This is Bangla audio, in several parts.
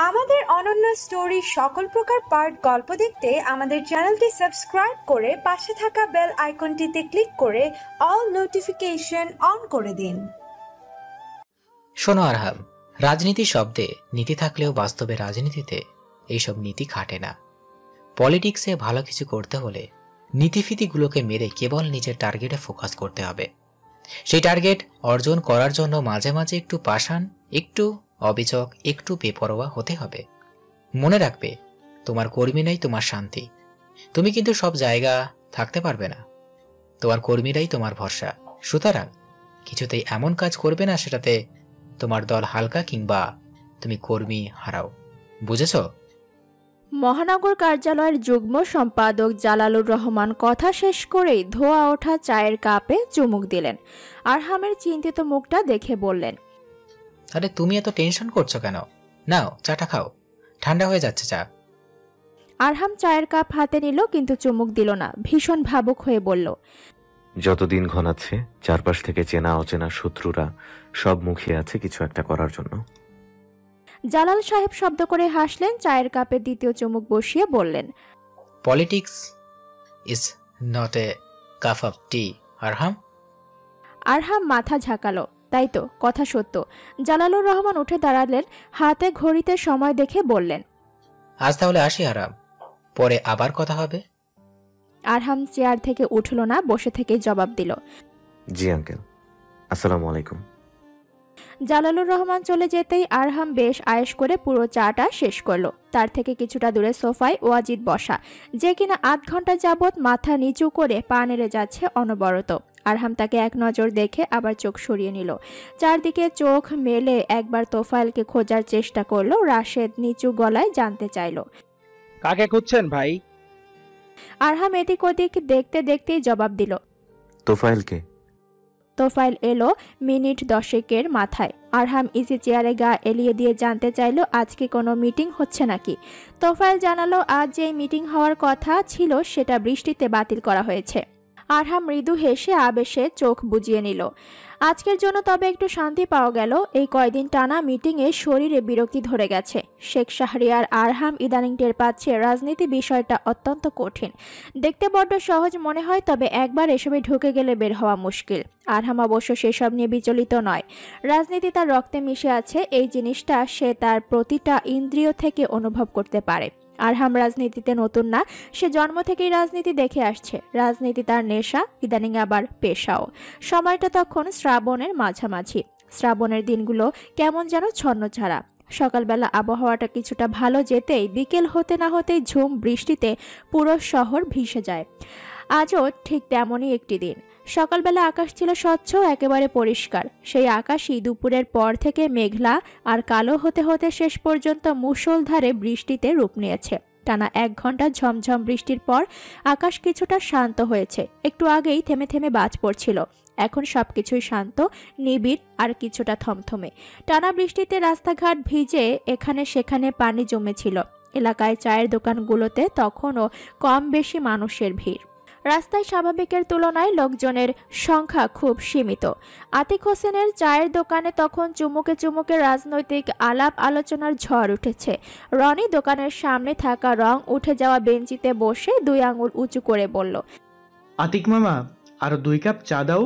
আমাদের অনন্য স্টোরি সকল প্রকার পার্ট গল্প দেখতে আমাদের চ্যানেলটি সাবস্ক্রাইব করে পাশে থাকা বেল আইকনটিতে ক্লিক করে অল নোটিফিকেশন অন করে দিন। শোনো আরহাম, রাজনীতি শব্দে নীতি থাকলেও বাস্তবে রাজনীতিতে এইসব নীতি খাটে না। পলিটিক্সে ভালো কিছু করতে হলে নীতিফিতিগুলোকে মেরে কেবল নিজের টার্গেটে ফোকাস করতে হবে। সেই টার্গেট অর্জন করার জন্য মাঝে মাঝে একটু পাষাণ, একটু অবিচক, একটু বেপরোয়া হতে হবে। মনে রাখবে, তোমার কর্মী তোমার শান্তি। তুমি কিন্তু সব জায়গা থাকতে পারবে না, তোমার কর্মীরাই তোমার ভরসা। সুতরাং কিছুতেই এমন কাজ করবে না সেটাতে তোমার দল হালকা কিংবা তুমি কর্মী হারাও। বুঝেছ? মহানগর কার্যালয়ের যুগ্ম সম্পাদক জালালুর রহমান কথা শেষ করেই ধোয়া ওঠা চায়ের কাপে চুমুক দিলেন। আরহামের চিন্তিত মুখটা দেখে বললেন, আরে তুমি এত টেনশন করছো কেন? নাও, চাটা খাও, ঠান্ডা হয়ে যাচ্ছে চা। আরহাম চায়ের কাপ হাতে নিল, কিন্তু চুমুক দিল না। ভীষণ ভাবুক হয়ে বলল, যতদিন ঘনাচ্ছে চারপাশ থেকে চেনা অচেনা শত্রুরা সব মুখিয়ে আছে কিছু একটা করার জন্য। জালাল সাহেব শব্দ করে হাসলেন, চায়ের কাপে দ্বিতীয় চুমুক বসিয়ে বললেন, politics is not a cup of tea Arham. Arham মাথা ঝাঁকালো। তাই তো, কথা সত্য। জালালুর রহমান উঠে দাঁড়ালেন, হাতে ঘড়িতে সময় দেখে বললেন, আজ তাহলে আসি আরহাম, পরে আবার কথা হবে। আরহাম চেয়ার থেকে উঠল না, বসে থেকে জবাব দিল, জি আঙ্কেল, আসসালামু আলাইকুম। জালালুর রহমান চলে যেতেই আরহাম বেশ আয়েশ করে পুরো চাটা শেষ করলো। তার থেকে কিছুটা দূরে সোফায় ওয়াজিদ বসা, যে কিনা আধ ঘন্টা যাবৎ মাথা নিচু করে পা নেড়ে যাচ্ছে অনবরত। আরহাম তাকে এক নজর দেখে আবার চোখ সরিয়ে নিল। চারদিকে চোখ মেলে একবার তোফায়েলকে খোঁজার চেষ্টা করলো। রাশেদ নিচু গলায় জানতে চাইল, কাকে খুঁজছেন ভাই? আরহাম এদিক ওদিক দেখতে দেখতেই জবাব দিল, তোফায়েলকে। তোফায়েল এলো মিনিট 10 মাথায়। আরহাম ইজি চেয়ারে গা এলিয়ে দিয়ে জানতে চাইল, আজকে কোনো মিটিং হচ্ছে নাকি। তোফায়েল জানালো, আজ যেই মিটিং হওয়ার কথা ছিল সেটা বৃষ্টিতে বাতিল করা হয়েছে। আরহাম মৃদু হেসে আবেশে চোখ বুজিয়ে নিল। আজকের জন্য তবে একটু শান্তি পাওয়া গেল। এই কয়দিন টানা মিটিংয়ে শরীরে বিরক্তি ধরে গেছে। শেখ শাহরিয়ার আরহাম ইদানিং টের পাচ্ছে রাজনীতি বিষয়টা অত্যন্ত কঠিন। দেখতে বড্ড সহজ মনে হয়, তবে একবার এসবে ঢুকে গেলে বের হওয়া মুশকিল। আরহাম অবশ্য সেসব নিয়ে বিচলিত নয়। রাজনীতি তার রক্তে মিশে আছে, এই জিনিসটা সে তার প্রতিটা ইন্দ্রিয় থেকে অনুভব করতে পারে। আরহাম রাজনীতিতে নতুন না, সে জন্ম থেকেই রাজনীতি দেখে আসছে। রাজনীতি তার নেশা, ইদানিং আবার পেশাও। সময়টা তখন শ্রাবণের মাঝামাঝি। শ্রাবণের দিনগুলো কেমন যেন ছন্নছাড়া। সকালবেলা আবহাওয়াটা কিছুটা ভালো যেতেই বিকেল হতে না হতেই ঝুম বৃষ্টিতে পুরো শহর ভেসে যায়। আজও ঠিক তেমনই একটি দিন। সকালবেলা আকাশ ছিল স্বচ্ছ, একেবারে পরিষ্কার। সেই আকাশই দুপুরের পর থেকে মেঘলা আর কালো হতে হতে শেষ পর্যন্ত মুষলধারে বৃষ্টিতে রূপ নিয়েছে। টানা 1 ঘন্টা ঝমঝম বৃষ্টির পর আকাশ কিছুটা শান্ত হয়েছে। একটু আগেই থেমে থেমে বাজ পড়ছিল, এখন সবকিছুই শান্ত, নিবিড় আর কিছুটা থমথমে। টানা বৃষ্টিতে রাস্তাঘাট ভিজে, এখানে সেখানে পানি জমেছিল। এলাকায় চায়ের দোকানগুলোতে তখনও কম বেশি মানুষের ভিড়। রাস্তায় স্বাভাবিকের তুলনায় লোকজনের সংখ্যা খুব সীমিত। আতিক হোসেনের চায়ের দোকানে তখন চুমুকে চুমুকে রাজনৈতিক আলাপ আলোচনার ঝড় উঠেছে। রনি দোকানের সামনে থাকা রং উঠে যাওয়া বেঞ্চিতে বসে 2 আঙুল উঁচু করে বলল, আতিক মামা, আরো 2 কাপ চা দাও।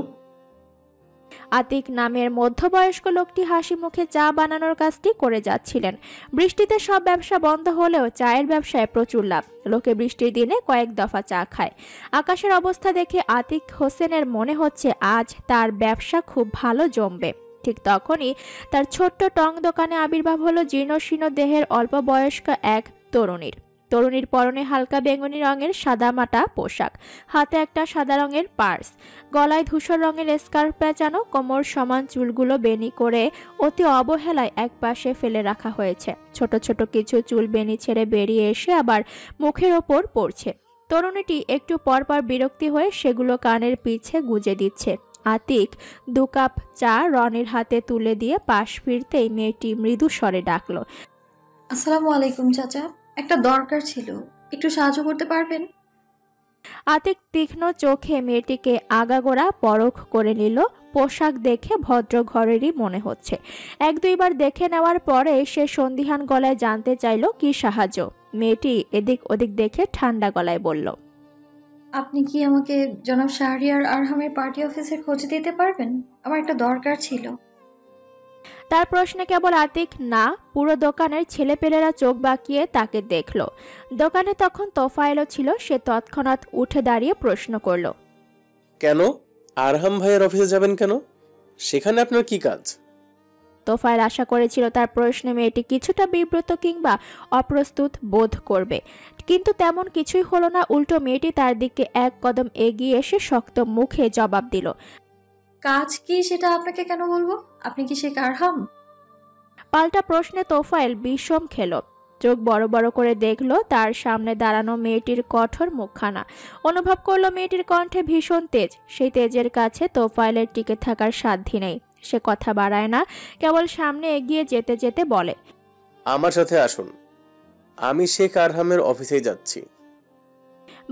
আতিক নামের মধ্যবয়স্ক লোকটি হাসি মুখে চা বানানোর কাজটি করে যাচ্ছিলেন। বৃষ্টিতে সব ব্যবসা বন্ধ হলেও চায়ের ব্যবসায় প্রচুর লাভ। লোকে বৃষ্টির দিনে কয়েক দফা চা খায়। আকাশের অবস্থা দেখে আতিক হোসেনের মনে হচ্ছে আজ তার ব্যবসা খুব ভালো জমবে। ঠিক তখনই তার ছোট্ট টং দোকানে আবির্ভাব হলো জীর্ণশীর্ণ দেহের অল্প বয়স্ক এক তরুণীর। তরুণীর পরনে হালকা বেগুনি রঙের সাদামাটা পোশাক, হাতে একটা সাদা রঙের পার্স, গলায় ধূসর রঙের স্কার্ফ পেঁচানো, কোমর সমান চুলগুলো বেনি করে অতি অবহেলায় একপাশে ফেলে রাখা হয়েছে। ছোট ছোট কিছু চুল বেনি ছেড়ে বেরিয়ে এসে আবার মুখের ওপর পড়ছে। তরুণীটি একটু পরপর বিরক্তি হয়ে সেগুলো কানের পিছে গুজে দিচ্ছে। আতিক 2 কাপ চা রনির হাতে তুলে দিয়ে পাশ ফিরতেই মেয়েটি মৃদু স্বরে ডাকলো, আসসালামু আলাইকুম চাচা, একটা দরকার ছিল, একটু সাহায্য করতে পারবেন? আতিক তীক্ষ্ণ চোখে মেয়েটিকে আগাগোড়া পরখ করে নিল। পোশাক দেখে ভদ্র ঘরেরই মনে হচ্ছে। এক দুইবার দেখে নেওয়ার পরে সে সন্দিহান গলায় জানতে চাইল কি সাহায্য। মেয়েটি এদিক ওদিক দেখে ঠান্ডা গলায় বলল, আপনি কি আমাকে জনাব শাহরিয়ার আরহামের পার্টি অফিসের খোঁজ দিতে পারবেন? আমার একটা দরকার ছিল। তার প্রশ্নে কেবল আতিক না, পুরো দোকানের ছেলেপেলেরা চোখ বাঁকিয়ে তাকে দেখল। দোকানে তখন তোফায়েলও ছিল। সে তৎক্ষণাৎ উঠে দাঁড়িয়ে প্রশ্ন করল, কেন আরহাম ভাইয়ের অফিসে যাবেন কেন? সেখানে আপনার কি কাজ? তোফায়েল আশা করেছিল তার প্রশ্নে মেয়েটি কিছুটা বিব্রত কিংবা অপ্রস্তুত বোধ করবে, কিন্তু তেমন কিছুই হলো না। উল্টো মেয়েটি তার দিকে এক কদম এগিয়ে এসে শক্ত মুখে জবাব দিল, কাজ কি সেটা আপনাকে কেন বলবো? আপনি কি শেখ আরহাম? পাল্টা প্রশ্নে তোফায়েল বিষম খেল। চোখ বড় বড় করে দেখল তার সামনে দাঁড়ানো মেয়েটির কঠোর মুখখানা। অনুভব করলো মেয়েটির কণ্ঠে ভীষণ তেজ। সেই তেজের কাছে তোফায়েলের টিকে থাকার সাধ্য নেই। সে কথা বাড়ায় না, কেবল সামনে এগিয়ে যেতে যেতে বলে, আমার সাথে আসুন, আমি শেখ আরহামের অফিসে যাচ্ছি।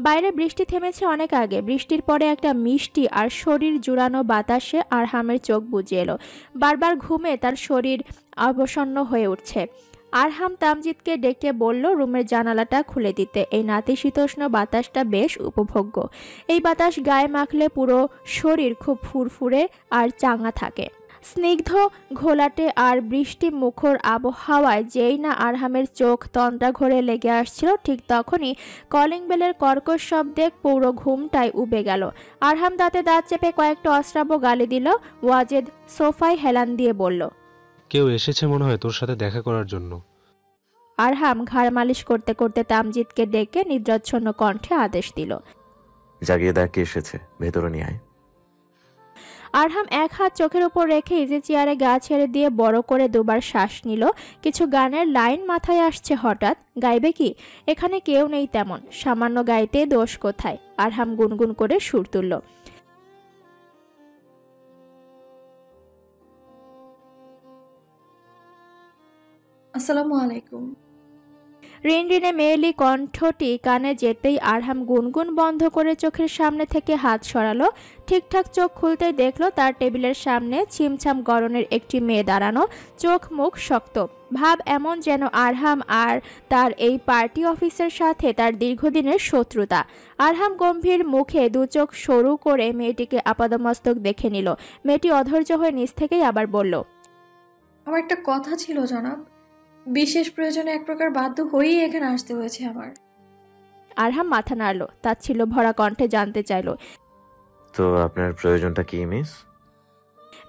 বাইরে বৃষ্টি থেমেছে অনেক আগে। বৃষ্টির পরে একটা মিষ্টি আর শরীর জুড়ানো বাতাসে আরহামের চোখ বুজে এলো। বারবার ঘুমে তার শরীর অবসন্ন হয়ে উঠছে। আরহাম তামজিদকে ডেকে বলল রুমের জানালাটা খুলে দিতে। এই নাতিশীতোষ্ণ বাতাসটা বেশ উপভোগ্য। এই বাতাস গায়ে মাখলে পুরো শরীর খুব ফুরফুরে আর চাঙ্গা থাকে। স্নিগ্ধ ঘোলাটে আর বৃষ্টি মুখর আবহাওয়ায় যেই না আরহামের চোখ তন্দ্রা ঘরে লেগে আসছিল, ঠিক তখনই কলিং বেলের কর্কশ শব্দে পুরো ঘুমটাই উবে গেল। আরহাম দাঁতে দাঁত চেপে কয়েকটা অশ্রাব্য গালি দিল। ওয়াজেদ সোফায় হেলান দিয়ে বলল, কেউ এসেছে মনে হয় তোর সাথে দেখা করার জন্য। আরহাম ঘাড় মালিশ করতে করতে তামজিদকে ডেকে নিদ্রাচ্ছন্ন কণ্ঠে আদেশ দিল, জাগিয়ে দেখ কে এসেছে, ভেতরে নিয়ে আয়। আরহাম এক হাত চোখের উপর রেখে ইজি চেয়ারে গা ছেড়ে দিয়ে বড় করে দুবার শ্বাস নিল। কিছু গানের লাইন মাথায় আসছে হঠাৎ। গাইবে কি? এখানে কেউ নেই তেমন। সামান্য গাইতে দোষ কোথায়? আরহাম গুনগুন করে সুর তুলল, আসসালামু আলাইকুম। রিনরিনে মেয়েলি কণ্ঠটি কানে যেতেই আরহাম গুনগুন বন্ধ করে চোখের সামনে থেকে হাত সরালো। ঠিকঠাক চোখ খুলতেই দেখলো তার টেবিলের সামনে ছিমছাম গড়নের একটি মেয়ে দাঁড়ানো। চোখ মুখ শক্ত, ভাব এমন যেন আরহাম আর তার এই পার্টি অফিসের সাথে তার দীর্ঘদিনের শত্রুতা। আরহাম গম্ভীর মুখে দু চোখ সরু করে মেয়েটিকে আপাদমস্তক দেখে নিল। মেয়েটি অধৈর্য হয়ে নিচ থেকেই আবার বলল, আমার একটা কথা ছিল জনাব। বিশেষ প্রয়োজনে এক প্রকার বাধ্য হয়েই এখানে আসতে হয়েছে আমার। আরহাম মাথা নাড়ল। তার ছিল ভরা কণ্ঠে জানতে চাইল, তো আপনার প্রয়োজনটা কি মিস?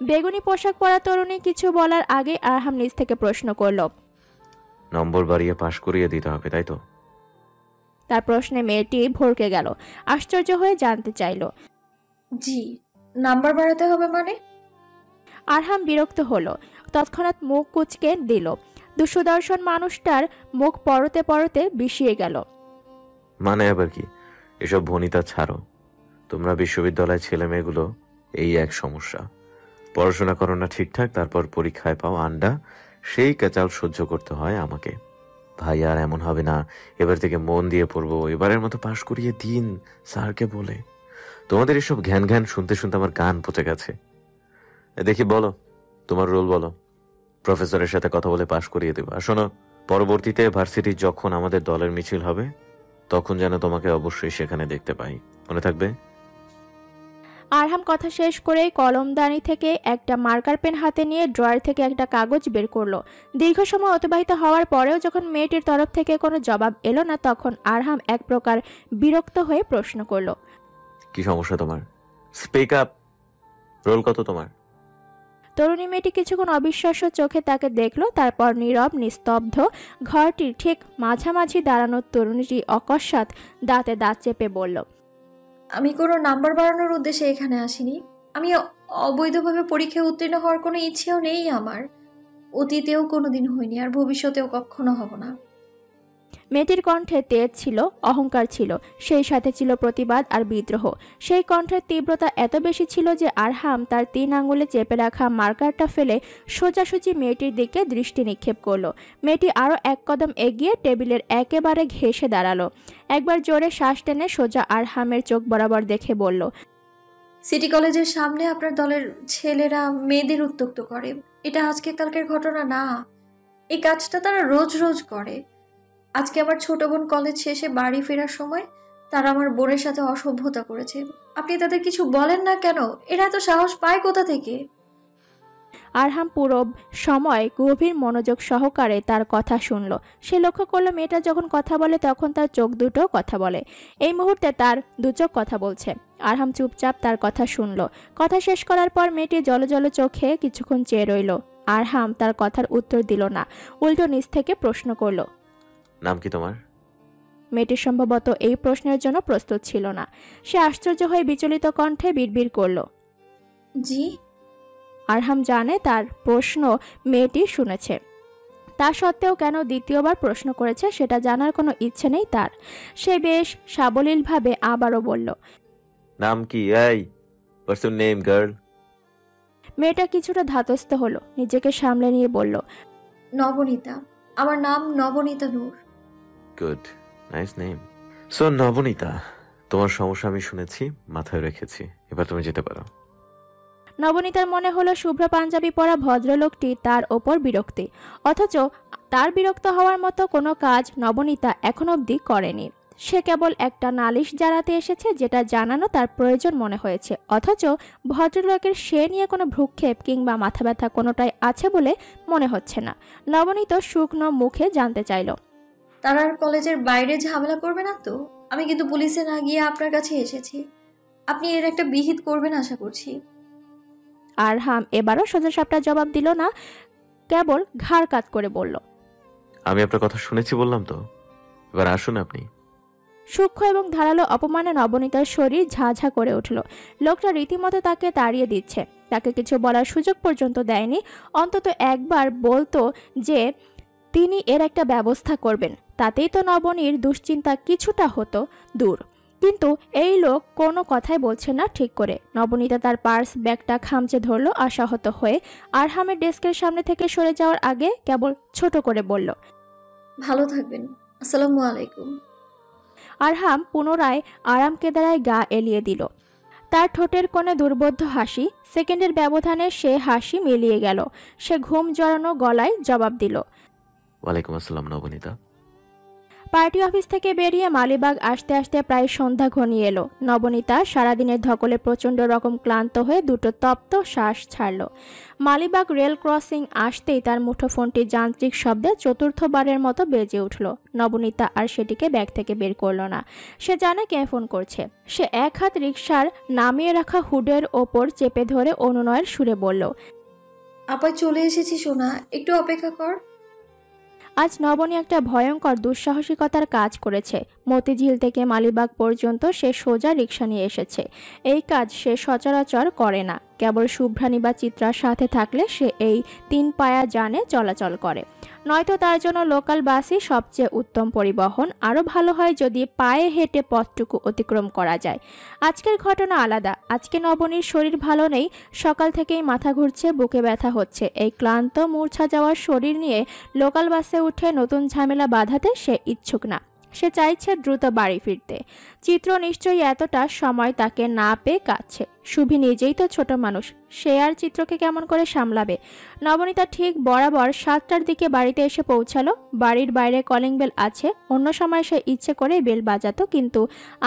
বেগুনি পোশাক পরা তরুণী কিছু বলার আগে আরহাম নিজ থেকে প্রশ্ন করল, নম্বর বাড়িয়ে পাশ করিয়ে দিতে হবে তাই তো? তার প্রশ্নে মেয়েটি ভরকে গেল। আশ্চর্য হয়ে জানতে চাইল, জি, নাম্বার বাড়াতে হবে মানে? আরহাম বিরক্ত হলো। তৎক্ষণাৎ মুখ কুঁচকে দিল। দুঃসুদর্শন মানুষটার মুখ পরতে পরতে বিষিয়ে গেল। মানে আবার কি? এসব ভনিতা ছাড়ো। তোমরা বিশ্ববিদ্যালয়ের ছেলে মেয়েগুলো এই এক সমস্যা। পড়াশোনা করো না ঠিকঠাক, তারপর পরীক্ষায় পাও আন্ডা, সেই কেচাল সহ্য করতে হয় আমাকে। ভাই আর এমন হবে না, এবার থেকে মন দিয়ে পড়বো, এবারের মতো পাশ করিয়ে দিন স্যারকে বলে। তোমাদের এসব ঘ্যান ঘ্যান শুনতে শুনতে আমার কান পচে গেছে। দেখি বলো, তোমার রোল বলো। প্রফেসরের সাথে কথা বলে পাশ করিয়ে দেবো। আর শোনো, পরবর্তীতে ভার্সিটি যখন আমাদের দলের মিছিল হবে তখন যেন তোমাকে অবশ্যই সেখানে দেখতে পাই, মনে থাকবে? আরহাম কথা শেষ করেই কলমদানি থেকে একটা মার্কার পেন হাতে নিয়ে ড্রয়ার থেকে একটা কাগজ বের করলো। দীর্ঘ সময় অতিবাহিত হওয়ার পরেও যখন মেয়েটির তরফ থেকে কোনো জবাব এলো না, তখন আরহাম এক প্রকার বিরক্ত হয়ে প্রশ্ন করলো, কি সমস্যা তোমার? Speak up. রোল কত তোমার? তরুণী মেয়েটি কিছুক্ষণ অবিশ্বাস্য চোখে তাকে দেখলো, তারপর নীরব নিস্তব্ধ। ঘরটির ঠিক মাঝামাঝি দাঁড়ানো তরুণীটি অকস্মাৎ দাঁতে দাঁত চেপে বলল, আমি কোনো নাম্বার বাড়ানোর উদ্দেশ্যে এখানে আসিনি। আমি অবৈধভাবে পরীক্ষায় উত্তীর্ণ হওয়ার কোনো ইচ্ছেও নেই আমার। অতীতেও কোনোদিন হয়নি, আর ভবিষ্যতেও কখনো হব না। মেয়েটির কণ্ঠে তেজ ছিল, অহংকার ছিল, সেই সাথে ছিল প্রতিবাদ আর বিদ্রোহ। সেই কণ্ঠের তীব্রতা এত বেশি ছিল যে আরহাম তার 3 আঙুলে চেপে রাখা মার্কারটা ফেলে সোজাসুজি মেয়েটির দিকে দৃষ্টি নিক্ষেপ করলো। মেয়েটি আরও এক কদম এগিয়ে টেবিলের একেবারে ঘেঁষে দাঁড়ালো। একবার জোরে শ্বাস টেনে সোজা আরহামের চোখ বরাবর দেখে বলল, সিটি কলেজের সামনে আপনার দলের ছেলেরা মেয়েদের উত্ত্যক্ত করে। এটা আজকে কালকের ঘটনা না, এই কাজটা তারা রোজ রোজ করে। আজকে আমার ছোট বোন কলেজ শেষে বাড়ি ফেরার সময় তারা আমার বোনের সাথে অসভ্যতা করেছে। আপনি তাদের কিছু বলেন না কেন? এরা এত সাহস পায় কোথা থেকে? আরহাম পুরো সময় গভীর মনোযোগ সহকারে তার কথা শুনল। সে লক্ষ্য করলো মেয়েটা যখন কথা বলে তখন তার চোখ দুটো কথা বলে। এই মুহূর্তে তার দু চোখ কথা বলছে। আরহাম চুপচাপ তার কথা শুনল। কথা শেষ করার পর মেয়েটি জলজল চোখে কিছুক্ষণ চেয়ে রইল। আরহাম তার কথার উত্তর দিল না, উল্টো নিজ থেকে প্রশ্ন করল, নাম কি তোমার? মেয়েটি সম্ভবত এই প্রশ্নের জন্য প্রস্তুত ছিল না। সে আশ্চর্য হয়ে বিচলিত কণ্ঠে বিড়বিড় করল, জি। আরহাম জানে তার প্রশ্ন মেয়েটি শুনেছে। তা সত্ত্বেও কেন দ্বিতীয়বার প্রশ্ন করেছে সেটা জানার কোনো ইচ্ছে নেই তার। সে বেশ সাবলীলভাবে আবারও বলল, নাম কি? এই, হোয়াটস ইওর নেম গার্ল? মেয়েটা কিছুটা ধাতস্থ হলো, নিজেকে সামলে নিয়ে বলল, নবনীতা। আমার নাম Nabanita Noor. Good, nice name. So Nabanita, তোমার সমস্যা আমি শুনেছি, মাথায় রেখেছি। এবার তুমি যেতে পারো। নবনীতার মনে হলো শুভ্র পাঞ্জাবি পরা ভদ্রলোকটি তার ওপর বিরক্তি, অথচ তার বিরক্ত হওয়ার মতো কোনো কাজ নবনীতা এখন অবধি করেনি। সে কেবল একটা নালিশ জানাতে এসেছে, যেটা জানানো তার প্রয়োজন মনে হয়েছে, অথচ ভদ্রলোকের সে নিয়ে কোনো ভ্রুক্ষেপ কিংবা মাথা ব্যথা কোনোটাই আছে বলে মনে হচ্ছে না। নবনীত শুকনো মুখে জানতে চাইল, তারা কলেজের বাইরে ঝামেলা করবে না তো? আমি কিন্তু পুলিশে না গিয়ে আপনার কাছে এসেছি। আপনি এর একটা বিহিত করবেন আশা করছি। আরহাম এবারও সোজাসাপটা জবাব দিল না, কেবল ঘাড় কাত করে বলল, আমি আপনার কথা শুনেছি বললাম তো, এবার আসুন আপনি। সূক্ষ্ম এবং ধারালো অপমানে নবনীতার শরীর ঝাঝা করে উঠল। লোকটা রীতিমতো তাকে তাড়িয়ে দিচ্ছে, তাকে কিছু বলার সুযোগ পর্যন্ত দেয়নি। অন্তত একবার বলতো যে তিনি এর একটা ব্যবস্থা করবেন, তাতেই তো নবনীর দুশ্চিন্তা কিছুটা হতো দূর। কিন্তু এই লোক কোনো কথাই বলছে না ঠিক করে। নবনীতা তার পার্স ব্যাগটা খামচে ধরল আশাহত হয়ে। আরহামের ডেস্কের সামনে থেকে সরে যাওয়ার আগে কেবল ছোট করে বলল, ভালো থাকবেন, আসসালামু আলাইকুম। আরহাম পুনরায় আরাম কেদারায় গা এলিয়ে দিল। তার ঠোঁটের কোণে দুর্বোধ্য হাসি। সেকেন্ডের ব্যবধানে সে হাসি মিলিয়ে গেল। সে ঘুম জড়ানো গলায় জবাব দিল, ওয়ালাইকুম আসসালাম নবনীতা। পার্টি অফিস থেকে বেরিয়ে মালিবাগ আসতে আসতে প্রায় সন্ধ্যা ঘনিয়ে এলো। নবনীতা সারাদিনের ধকলে প্রচণ্ড রকম ক্লান্ত হয়ে দুটো তপ্ত শ্বাস ছাড়ল। মালিবাগ রেল ক্রসিং আসতেই তার মুঠোফোনটি যান্ত্রিক শব্দে চতুর্থবারের মতো বেজে উঠল। নবনীতা আর সেটিকে ব্যাগ থেকে বের করল না। সে জানে কে ফোন করছে। সে এক হাত রিকশার নামিয়ে রাখা হুডের ওপর চেপে ধরে অনুনয়ের সুরে বলল, আপা চলে এসেছি সোনা, একটু অপেক্ষা কর। আজ নবনী একটা ভয়ঙ্কর দুঃসাহসিকতার কাজ করেছে। মতিঝিল থেকে মালিবাগ পর্যন্ত সে সোজা রিকশা নিয়ে এসেছে। এই কাজ সে সচরাচর করে না। কেবল শুভ্রানী বা চিত্রার সাথে থাকলে সে এই 3 পায়া যানে চলাচল করে, নয়তো তার জন্য লোকাল বাসই সবচেয়ে উত্তম পরিবহন। আরও ভালো হয় যদি পায়ে হেঁটে পথটুকু অতিক্রম করা যায়। আজকের ঘটনা আলাদা। আজকে নবনীর শরীর ভালো নেই। সকাল থেকেই মাথা ঘুরছে, বুকে ব্যথা হচ্ছে। এই ক্লান্ত মূর্ছা যাওয়ার শরীর নিয়ে লোকাল বাসে উঠে নতুন ঝামেলা বাঁধাতে সে ইচ্ছুক না। সে চাইছে দ্রুত বাড়ি ফিরতে। চিত্র নিশ্চয়ই এতটা সময় তাকে না পেয়ে কাঁদছে। শুভি নিজেই তো ছোট মানুষ, সে আর চিত্রকে কেমন করে সামলাবে? নবনীতা ঠিক বরাবর 7টার দিকে বাড়িতে এসে পৌঁছালো। বাড়ির বাইরে কলিং বেল আছে। অন্য সময় সে ইচ্ছে করে বেল বাজাতো, কিন্তু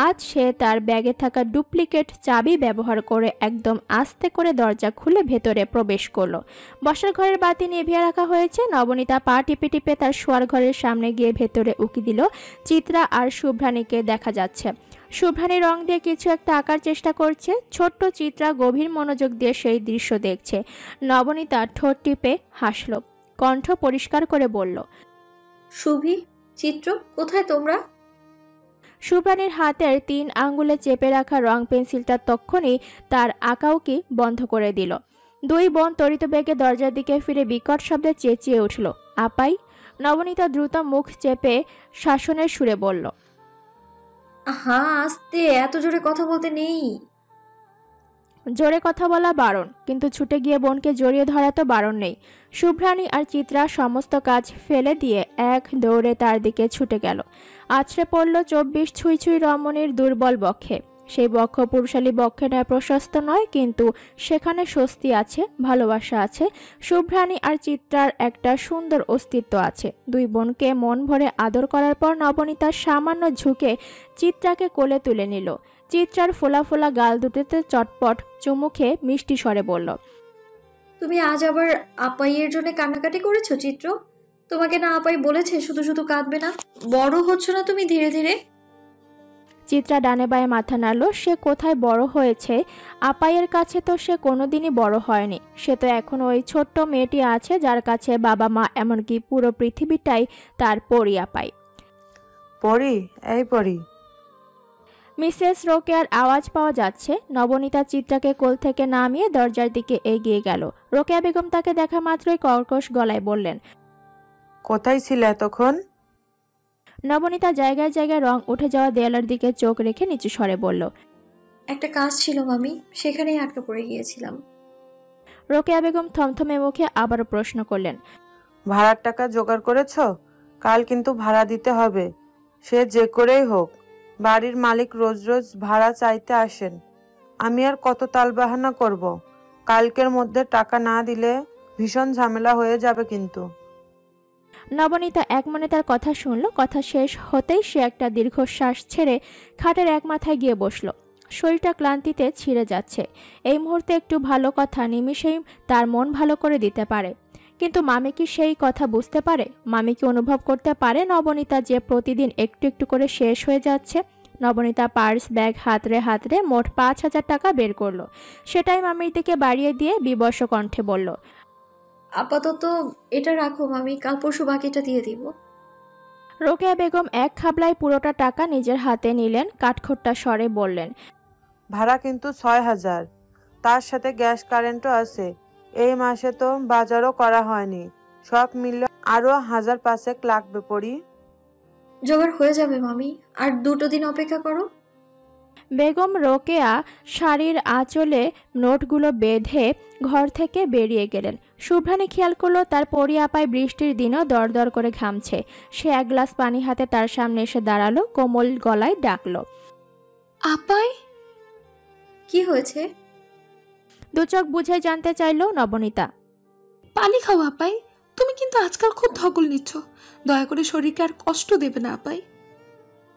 আজ সে তার ব্যাগে থাকা ডুপ্লিকেট চাবি ব্যবহার করে একদম আস্তে করে দরজা খুলে ভেতরে প্রবেশ করলো। বসার ঘরের বাতি নিভিয়ে রাখা হয়েছে। নবনীতা পা টিপে টিপে তার শোয়ার ঘরের সামনে গিয়ে ভেতরে উকি দিল। চিত্রা আর শুভ্রানীকে দেখা যাচ্ছে। শুভ্রানী রং দিয়ে কিছু একটা আঁকার চেষ্টা করছে। ছোট্ট চিত্রা গভীর মনোযোগ দিয়ে সেই দৃশ্য দেখছে। নবনীতা ঠোঁট টিপে হাসল, কণ্ঠ পরিষ্কার করে বলল, শুভি, চিত্র, কোথায় তোমরা? শুভ্রানীর হাতের 3 আঙ্গুলে চেপে রাখা রং পেন্সিলটা তক্ষুনি তার আঁকাউকি বন্ধ করে দিল। 2 বোন তড়িৎ বেগে দরজার দিকে ফিরে বিকট শব্দে চেঁচিয়ে উঠল, আপাই। নবনীতা দ্রুত মুখ চেপে শাসনের সুরে বলল, হ্যাঁ আস্তে, এত জোরে কথা বলতে নেই। জোরে কথা বলা বারণ, কিন্তু ছুটে গিয়ে বোনকে জড়িয়ে ধরা তো বারণ নেই। শুভ্রাণী আর চিত্রা সমস্ত কাজ ফেলে দিয়ে এক দৌড়ে তার দিকে ছুটে গেল। আছড়ে পড়ল 24 ছুঁই ছুঁই রমণীর দুর্বল বক্ষে। সেই বক্ষ পুরুষালী বক্ষে নয়, প্রশস্ত নয়, কিন্তু সেখানে স্বস্তি আছে, ভালোবাসা আছে। শুভ্রাণী আর চিত্রার একটা সুন্দর অস্তিত্ব আছে। দুই বোনকে মন ভরে আদর করার পর নবনীতা সামান্য ঝুঁকে চিত্রাকে কোলে তুলে নিল। চিত্রার ফোলা ফোলা গাল দুটোতে চটপট চুমু খেয়ে মিষ্টি স্বরে বলল, তুমি আজ আবার আপাইয়ের জন্য কান্নাকাটি করেছো চিত্র? তোমাকে না আপাই বলেছে শুধু শুধু কাঁদবে না? বড় হচ্ছ না তুমি ধীরে ধীরে? চিত্রা ডানে বায়ে মাথা নাড়ল। সে কোথায় বড় হয়েছে? আপাইয়ের কাছে তো সে কোনোদিনই বড় হয়নি। সে তো এখন ওই ছোট্ট মেয়েটি আছে যার কাছে বাবা মা, এমনকি পুরো পৃথিবীটাই তার পরি আপাই। পরি, এই পরি। মিসেস রোকেয়ার আওয়াজ পাওয়া যাচ্ছে। নবনীতা চিত্রাকে কোল থেকে নামিয়ে দরজার দিকে এগিয়ে গেল। রোকেয়া বেগম তাকে দেখা মাত্রই কর্কশ গলায় বললেন, কোথায় ছিলে এতক্ষণ? নবনীতা জায়গায় জায়গায় রং উঠে যাওয়া দেয়ালের দিকে চোখ রেখে নিচু স্বরে বলল, একটা কাজ ছিল মামি, সেখানেই আটকে পড়ে গিয়েছিলাম। রোকেয়া বেগম থমথমে মুখে আবারও প্রশ্ন করলেন, ভাড়ার টাকা জোগাড় করেছো? কাল কিন্তু ভাড়া দিতে হবে, সে যে করেই হোক। বাড়ির মালিক রোজ রোজ ভাড়া চাইতে আসেন। আমি আর কত তালবাহানা করব? কালকের মধ্যে টাকা না দিলে ভীষণ ঝামেলা হয়ে যাবে কিন্তু। নবনীতা একমনে তার কথা শুনল। কথা শেষ হতেই সে একটা দীর্ঘশ্বাস ছেড়ে খাটের এক মাথায় গিয়ে বসল। শরীরটা ক্লান্তিতে ছিঁড়ে যাচ্ছে। এই মুহূর্তে একটু ভালো কথা নিমিষেই তার মন ভালো করে দিতে পারে। কিন্তু মামি কি সেই কথা বুঝতে পারে? মামি কি অনুভব করতে পারে নবনীতা যে প্রতিদিন একটু একটু করে শেষ হয়ে যাচ্ছে? নবনীতা পার্স ব্যাগ হাতড়ে হাতড়ে মোট 5,000 টাকা বের করলো। সেটাই মামির দিকে বাড়িয়ে দিয়ে বিবর্ষ কণ্ঠে বলল, আপাতত এটা রাখো মামি, কাল পরশু বাকিটা দিয়ে দিব। রোকেয়া বেগম এক খাবলায় পুরোটা টাকা নিজের হাতে নিলেন। কাঠখোট্টা স্বরে বললেন, ভাড়া কিন্তু 6,000, তার সাথে গ্যাস কারেন্টও আছে। এই মাসে তো বাজারও করা হয়নি, সব মিললে আরো 1,500 লাগবে পরি। জোগাড় হয়ে যাবে মামি, আর 2 দিন অপেক্ষা করো। বেগম রোকেয়া শাড়ির আঁচলে নোটগুলো বেঁধে ঘর থেকে বেরিয়ে গেলেন। শুভ্রাণী খেয়াল করলো তার পরি আপায় বৃষ্টির দিনও দরদর করে ঘামছে। সে এক গ্লাস পানি হাতে তার সামনে এসে দাঁড়ালো, কোমল গলায় ডাকলো, আপাই। কি হয়েছে? দু চোখ বুঝে জানতে চাইল নবনীতা। পানি খাও আপাই, তুমি কিন্তু আজকাল খুব ধকল নিচ্ছ। দয়া করে শরীরকে আর কষ্ট দেবে না আপাই।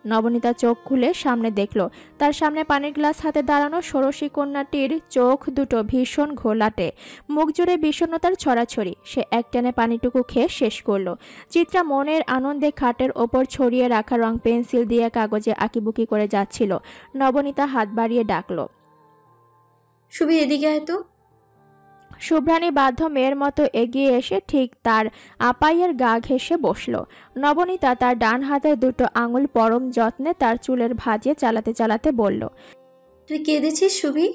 নবনীতা চোখ খুলে সামনে দেখল তার সামনে পানির গ্লাস হাতে দাঁড়ানো ষোড়শী কন্যাটির চোখ দুটো ভীষণ ঘোলাটে, মুখ জুড়ে বিষণ্ণতার ছড়াছড়ি। সে একটানে পানিটুকু খেয়ে শেষ করলো। চিত্রা মনের আনন্দে খাটের ওপর ছড়িয়ে রাখা রং পেন্সিল দিয়ে কাগজে আঁকিবুকি করে যাচ্ছিল। নবনীতা হাত বাড়িয়ে ডাকলো, সুবি এদিকে আয় তো। শুভ্রাণী বাধ্য মেয়ের মতো এগিয়ে এসে ঠিক তার আপাইয়ের গা ঘেঁষে বসল। নবনীতা তার ডান হাতের দুটো আঙুল পরম যত্নে তার চুলের ভাঁজে চালাতে চালাতে বলল, তুই কেঁদেছিস সুবি?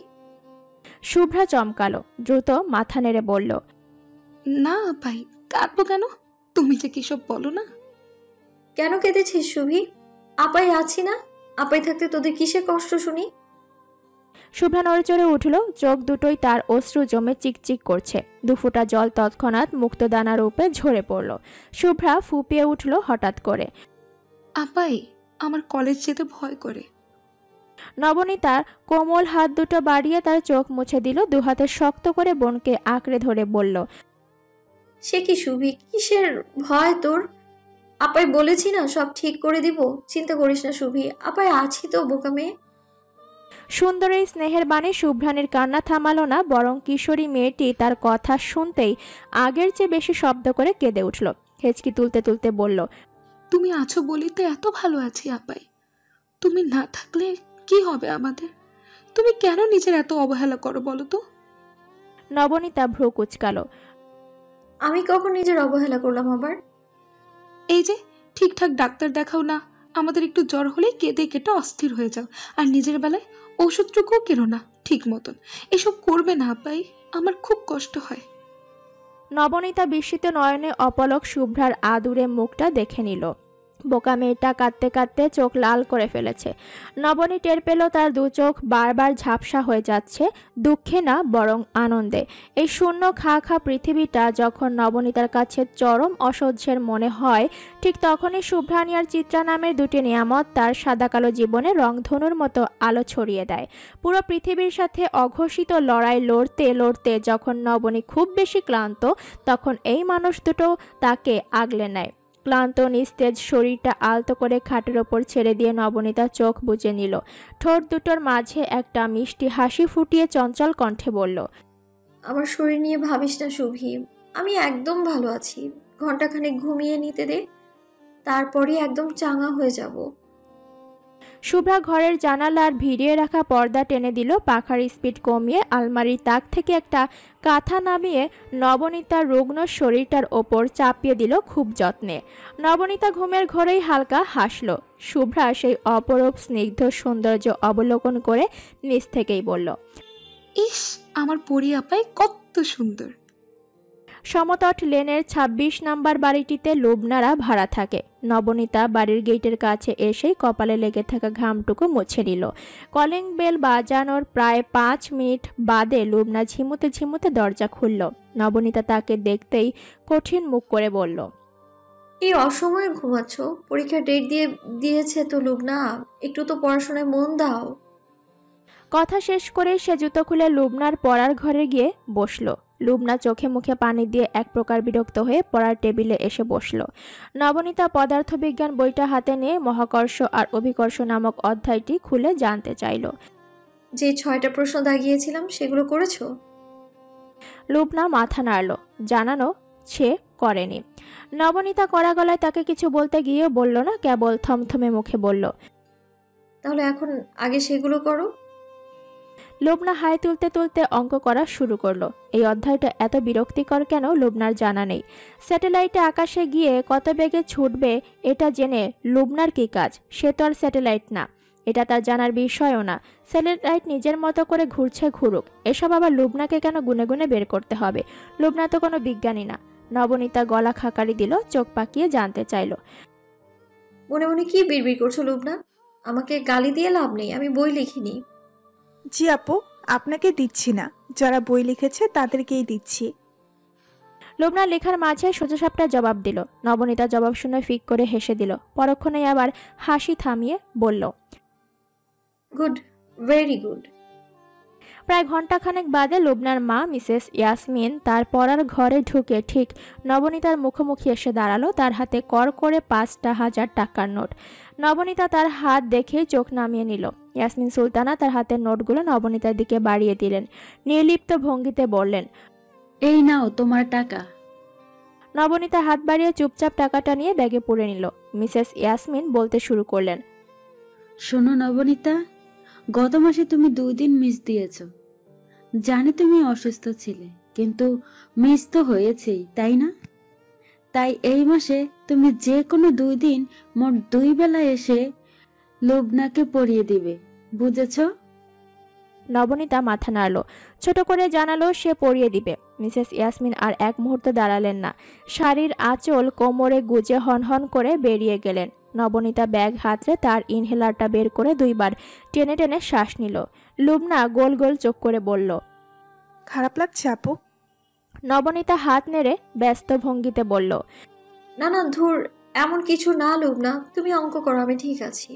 শুভ্রা চমকালো, দ্রুত মাথা নেড়ে বলল, না আপাই, কাঁদবো কেন? তুমি যে কিসব বলো না। কেন কেঁদেছিস সুবি? আপাই আছি না? আপাই থাকতে তোদের কিসের কষ্ট শুনি? শুভ্রা নড়েচড়ে উঠল, চোখ দুটোই তার অশ্রু জমে চিকচিক করছে। দুফোঁটা জল তৎক্ষণাৎ মুক্তদানা রূপে ঝরে পড়ল। শুভ্রা ফুপিয়ে উঠল হঠাৎ করে, আপাই, আমার কলেজ যেতে ভয় করে। নবনীতার কোমল হাত দুটো বাড়িয়ে তার চোখ মুছে দিল। দুহাতে শক্ত করে বোনকে আঁকড়ে ধরে বলল, সে কি সুবি, কিসের ভয় তোর? আপাই বলেছি না সব ঠিক করে দিব, চিন্তা করিস না সুবি, আপাই আছি তো বোকা মেয়ে। সুন্দরী স্নেহের বাণী শুভ্রাণীর কান্না থামালো না, বরং কিশোরী মেয়েটি তার কথা শুনতেই আগের চেয়ে বেশি শব্দ করে কেঁদে উঠল। হেঁচকি তুলতে তুলতে বলল, তুমি আছো বলি তো এত ভালো আছি আপাই। তুমি না থাকলে কি হবে আমাদের? তুমি কেন নিজের এত অবহেলা করো বলো তো? নবনীতা ভ্রু কুচকালো, আমি কখন নিজের অবহেলা করলাম আবার? এই যে ঠিকঠাক ডাক্তার দেখাও না, আমাদের একটু জ্বর হলে কেঁদে কেটে অস্থির হয়ে যাও, আর নিজের বেলায় ওষুধটুকুও কেনো না ঠিক মতন। এসব করবে না আপাই, আমার খুব কষ্ট হয়। নবনীতা বিস্মিত নয়নে অপলক শুভ্রার আদুরে মুখটা দেখে নিল। বোকা মেয়েটা কাঁদতে কাঁদতে চোখ লাল করে ফেলেছে। নবনী টের পেল তার দু চোখ বারবার ঝাপসা হয়ে যাচ্ছে, দুঃখে না বরং আনন্দে। এই শূন্য খা খা পৃথিবীটা যখন নবনীতার কাছে চরম অসহ্যের মনে হয়, ঠিক তখনই শুভ্রানী আর চিত্রা নামের দুটি নিয়ামত তার সাদা কালো জীবনে রংধনুর মতো আলো ছড়িয়ে দেয়। পুরো পৃথিবীর সাথে অঘোষিত লড়াই লড়তে লড়তে যখন নবনী খুব বেশি ক্লান্ত, তখন এই মানুষ দুটো তাকে আগলে নেয়। ক্লান্ত নিস্তেজ শরীরটা আলতো করে খাটের ওপর ছেড়ে দিয়ে নবনীতা চোখ বুজে নিল। ঠোঁট দুটোর মাঝে একটা মিষ্টি হাসি ফুটিয়ে চঞ্চল কণ্ঠে বলল, আমার শরীর নিয়ে ভাবিস না শুভি, আমি একদম ভালো আছি। ঘন্টাখানেক ঘুমিয়ে নিতে দে, তারপরই একদম চাঙা হয়ে যাব। শুভ্রা ঘরের জানালার ভিড়িয়ে রাখা পর্দা টেনে দিল, পাখার স্পিড কমিয়ে আলমারির তাক থেকে একটা কাঁথা নামিয়ে নবনীতার রুগ্ন শরীরটার ওপর চাপিয়ে দিল খুব যত্নে। নবনীতা ঘুমের ঘরেই হালকা হাসল। শুভ্রা সেই অপরূপ স্নিগ্ধ সৌন্দর্য অবলোকন করে নিজ থেকেই বলল, ইস, আমার পরি আপাই কত সুন্দর। সমতট লেনের ২৬ নাম্বার বাড়িটিতে লুবনারা ভাড়া থাকে। নবনীতা বাড়ির গেটের কাছে এসেই কপালে লেগে থাকা ঘামটুকু মুছে নিল। কলিং বেল বাজানোর প্রায় ৫ মিনিট বাদে লুবনা ঝিমুতে ঝিমুতে দরজা খুলল। নবনীতা তাকে দেখতেই কঠিন মুখ করে বলল, এই অসময়ে ঘুমাচ্ছ? পরীক্ষার ডেট দিয়েছে তো লুবনা, একটু তো পড়াশোনায় মন দাও। কথা শেষ করে সে জুতো খুলে লুবনার পড়ার ঘরে গিয়ে বসল। লুবনা চোখে মুখে পানি দিয়ে এক প্রকার বিরক্ত হয়ে পড়ার টেবিলে এসে বসল। নবনীতা পদার্থবিজ্ঞান বইটা হাতে নিয়ে মহাকর্ষ আর অভিকর্ষ নামক অধ্যায়টি খুলে জানতে চাইল। যে ৬টা প্রশ্ন দাগিয়েছিলাম সেগুলো করেছো? লুবনা মাথা নাড়ল, জানানো সে করেনি। নবনীতা কড়া গলায় তাকে কিছু বলতে গিয়েও বলল না, কেবল থমথমে মুখে বলল, তাহলে এখন আগে সেগুলো করো। লুবনা হাই তুলতে তুলতে অঙ্ক করা শুরু করলো। এই অধ্যায়টা এত বিরক্তিকর কেন লুবনার জানা নেই। স্যাটেলাইটে আকাশে গিয়ে কত বেগে ছুটবে এটা জেনে লুবনার কি কাজ? সে তো আর স্যাটেলাইট না, এটা তার জানার বিষয়ও না। স্যাটেলাইট নিজের মতো করে ঘুরছে ঘুরুক, এসব আবার লুবনাকে কেন গুনে গুনে বের করতে হবে? লুবনা তো কোনো বিজ্ঞানী না। নবনীতা গলা খাকারি দিল, চোখ পাকিয়ে জানতে চাইল, মনে মনে কি বিড়বিড় করছো লুবনা? আমাকে গালি দিয়ে লাভ নেই, আমি বই লিখিনি। জি আপু, আপনাকে দিচ্ছি না, যারা বই লিখেছে তাদেরকেই দিচ্ছি। লুবনা লেখার মাঝে সোজাসাপটা জবাব দিল। নবনীতা জবাব শুনে ফিক করে হেসে দিল। পরক্ষণে আবার হাসি থামিয়ে বলল, গুড, ভেরি গুড। প্রায় ঘন্টাখানেক বাদে লুবনার মা মিসেস ইয়াসমিন তার পড়ার ঘরে ঢুকে ঠিক নবনীতার মুখোমুখি এসে দাঁড়ালো। তার হাতে কর করে ৫,০০০ টাকার নোট। নবনীতা তার হাত দেখে চোখ নামিয়ে নিল। ইয়াসমিন সুলতানা তার হাতের নোটগুলো নবনীতার দিকে বাড়িয়ে দিলেন। নির্লিপ্ত ভঙ্গিতে বললেন, এই নাও তোমার টাকা। নবনীতা হাত বাড়িয়ে চুপচাপ টাকাটা নিয়ে ব্যাগে পুরে নিল। মিসেস ইয়াসমিন বলতে শুরু করলেন, শোনো নবনীতা, গত মাসে তুমি 2 দিন মিস দিয়েছ। জানি তুমি অসুস্থ ছিলে, কিন্তু মিস তো হয়েছেই, তাই না? তাই এই মাসে তুমি যে কোনো 2 দিন মোট 2 বেলা এসে লুবনাকে পড়িয়ে দিবে, বুঝেছ? নবনীতা মাথা নাড়ল, ছোট করে জানালো সে পরিয়ে দিবে। মিসেস ইয়াসমিন আর এক মুহূর্ত দাঁড়ালেন না। শাড়ির আঁচল কোমরে গুজে হনহন করে বেরিয়ে গেলেন। নবনীতা ব্যাগ হাতড়ে তার ইনহেলারটা বের করে 2 বার টেনে টেনে শ্বাস নিল। লুবনা গোল গোল চোখ করে বলল, খারাপ লাগছে আপু? নবনীতা হাত নেড়ে ব্যস্ত ভঙ্গিতে বলল, না না, ধুর, এমন কিছু না লুবনা, তুমি অঙ্ক করো, আমি ঠিক আছি।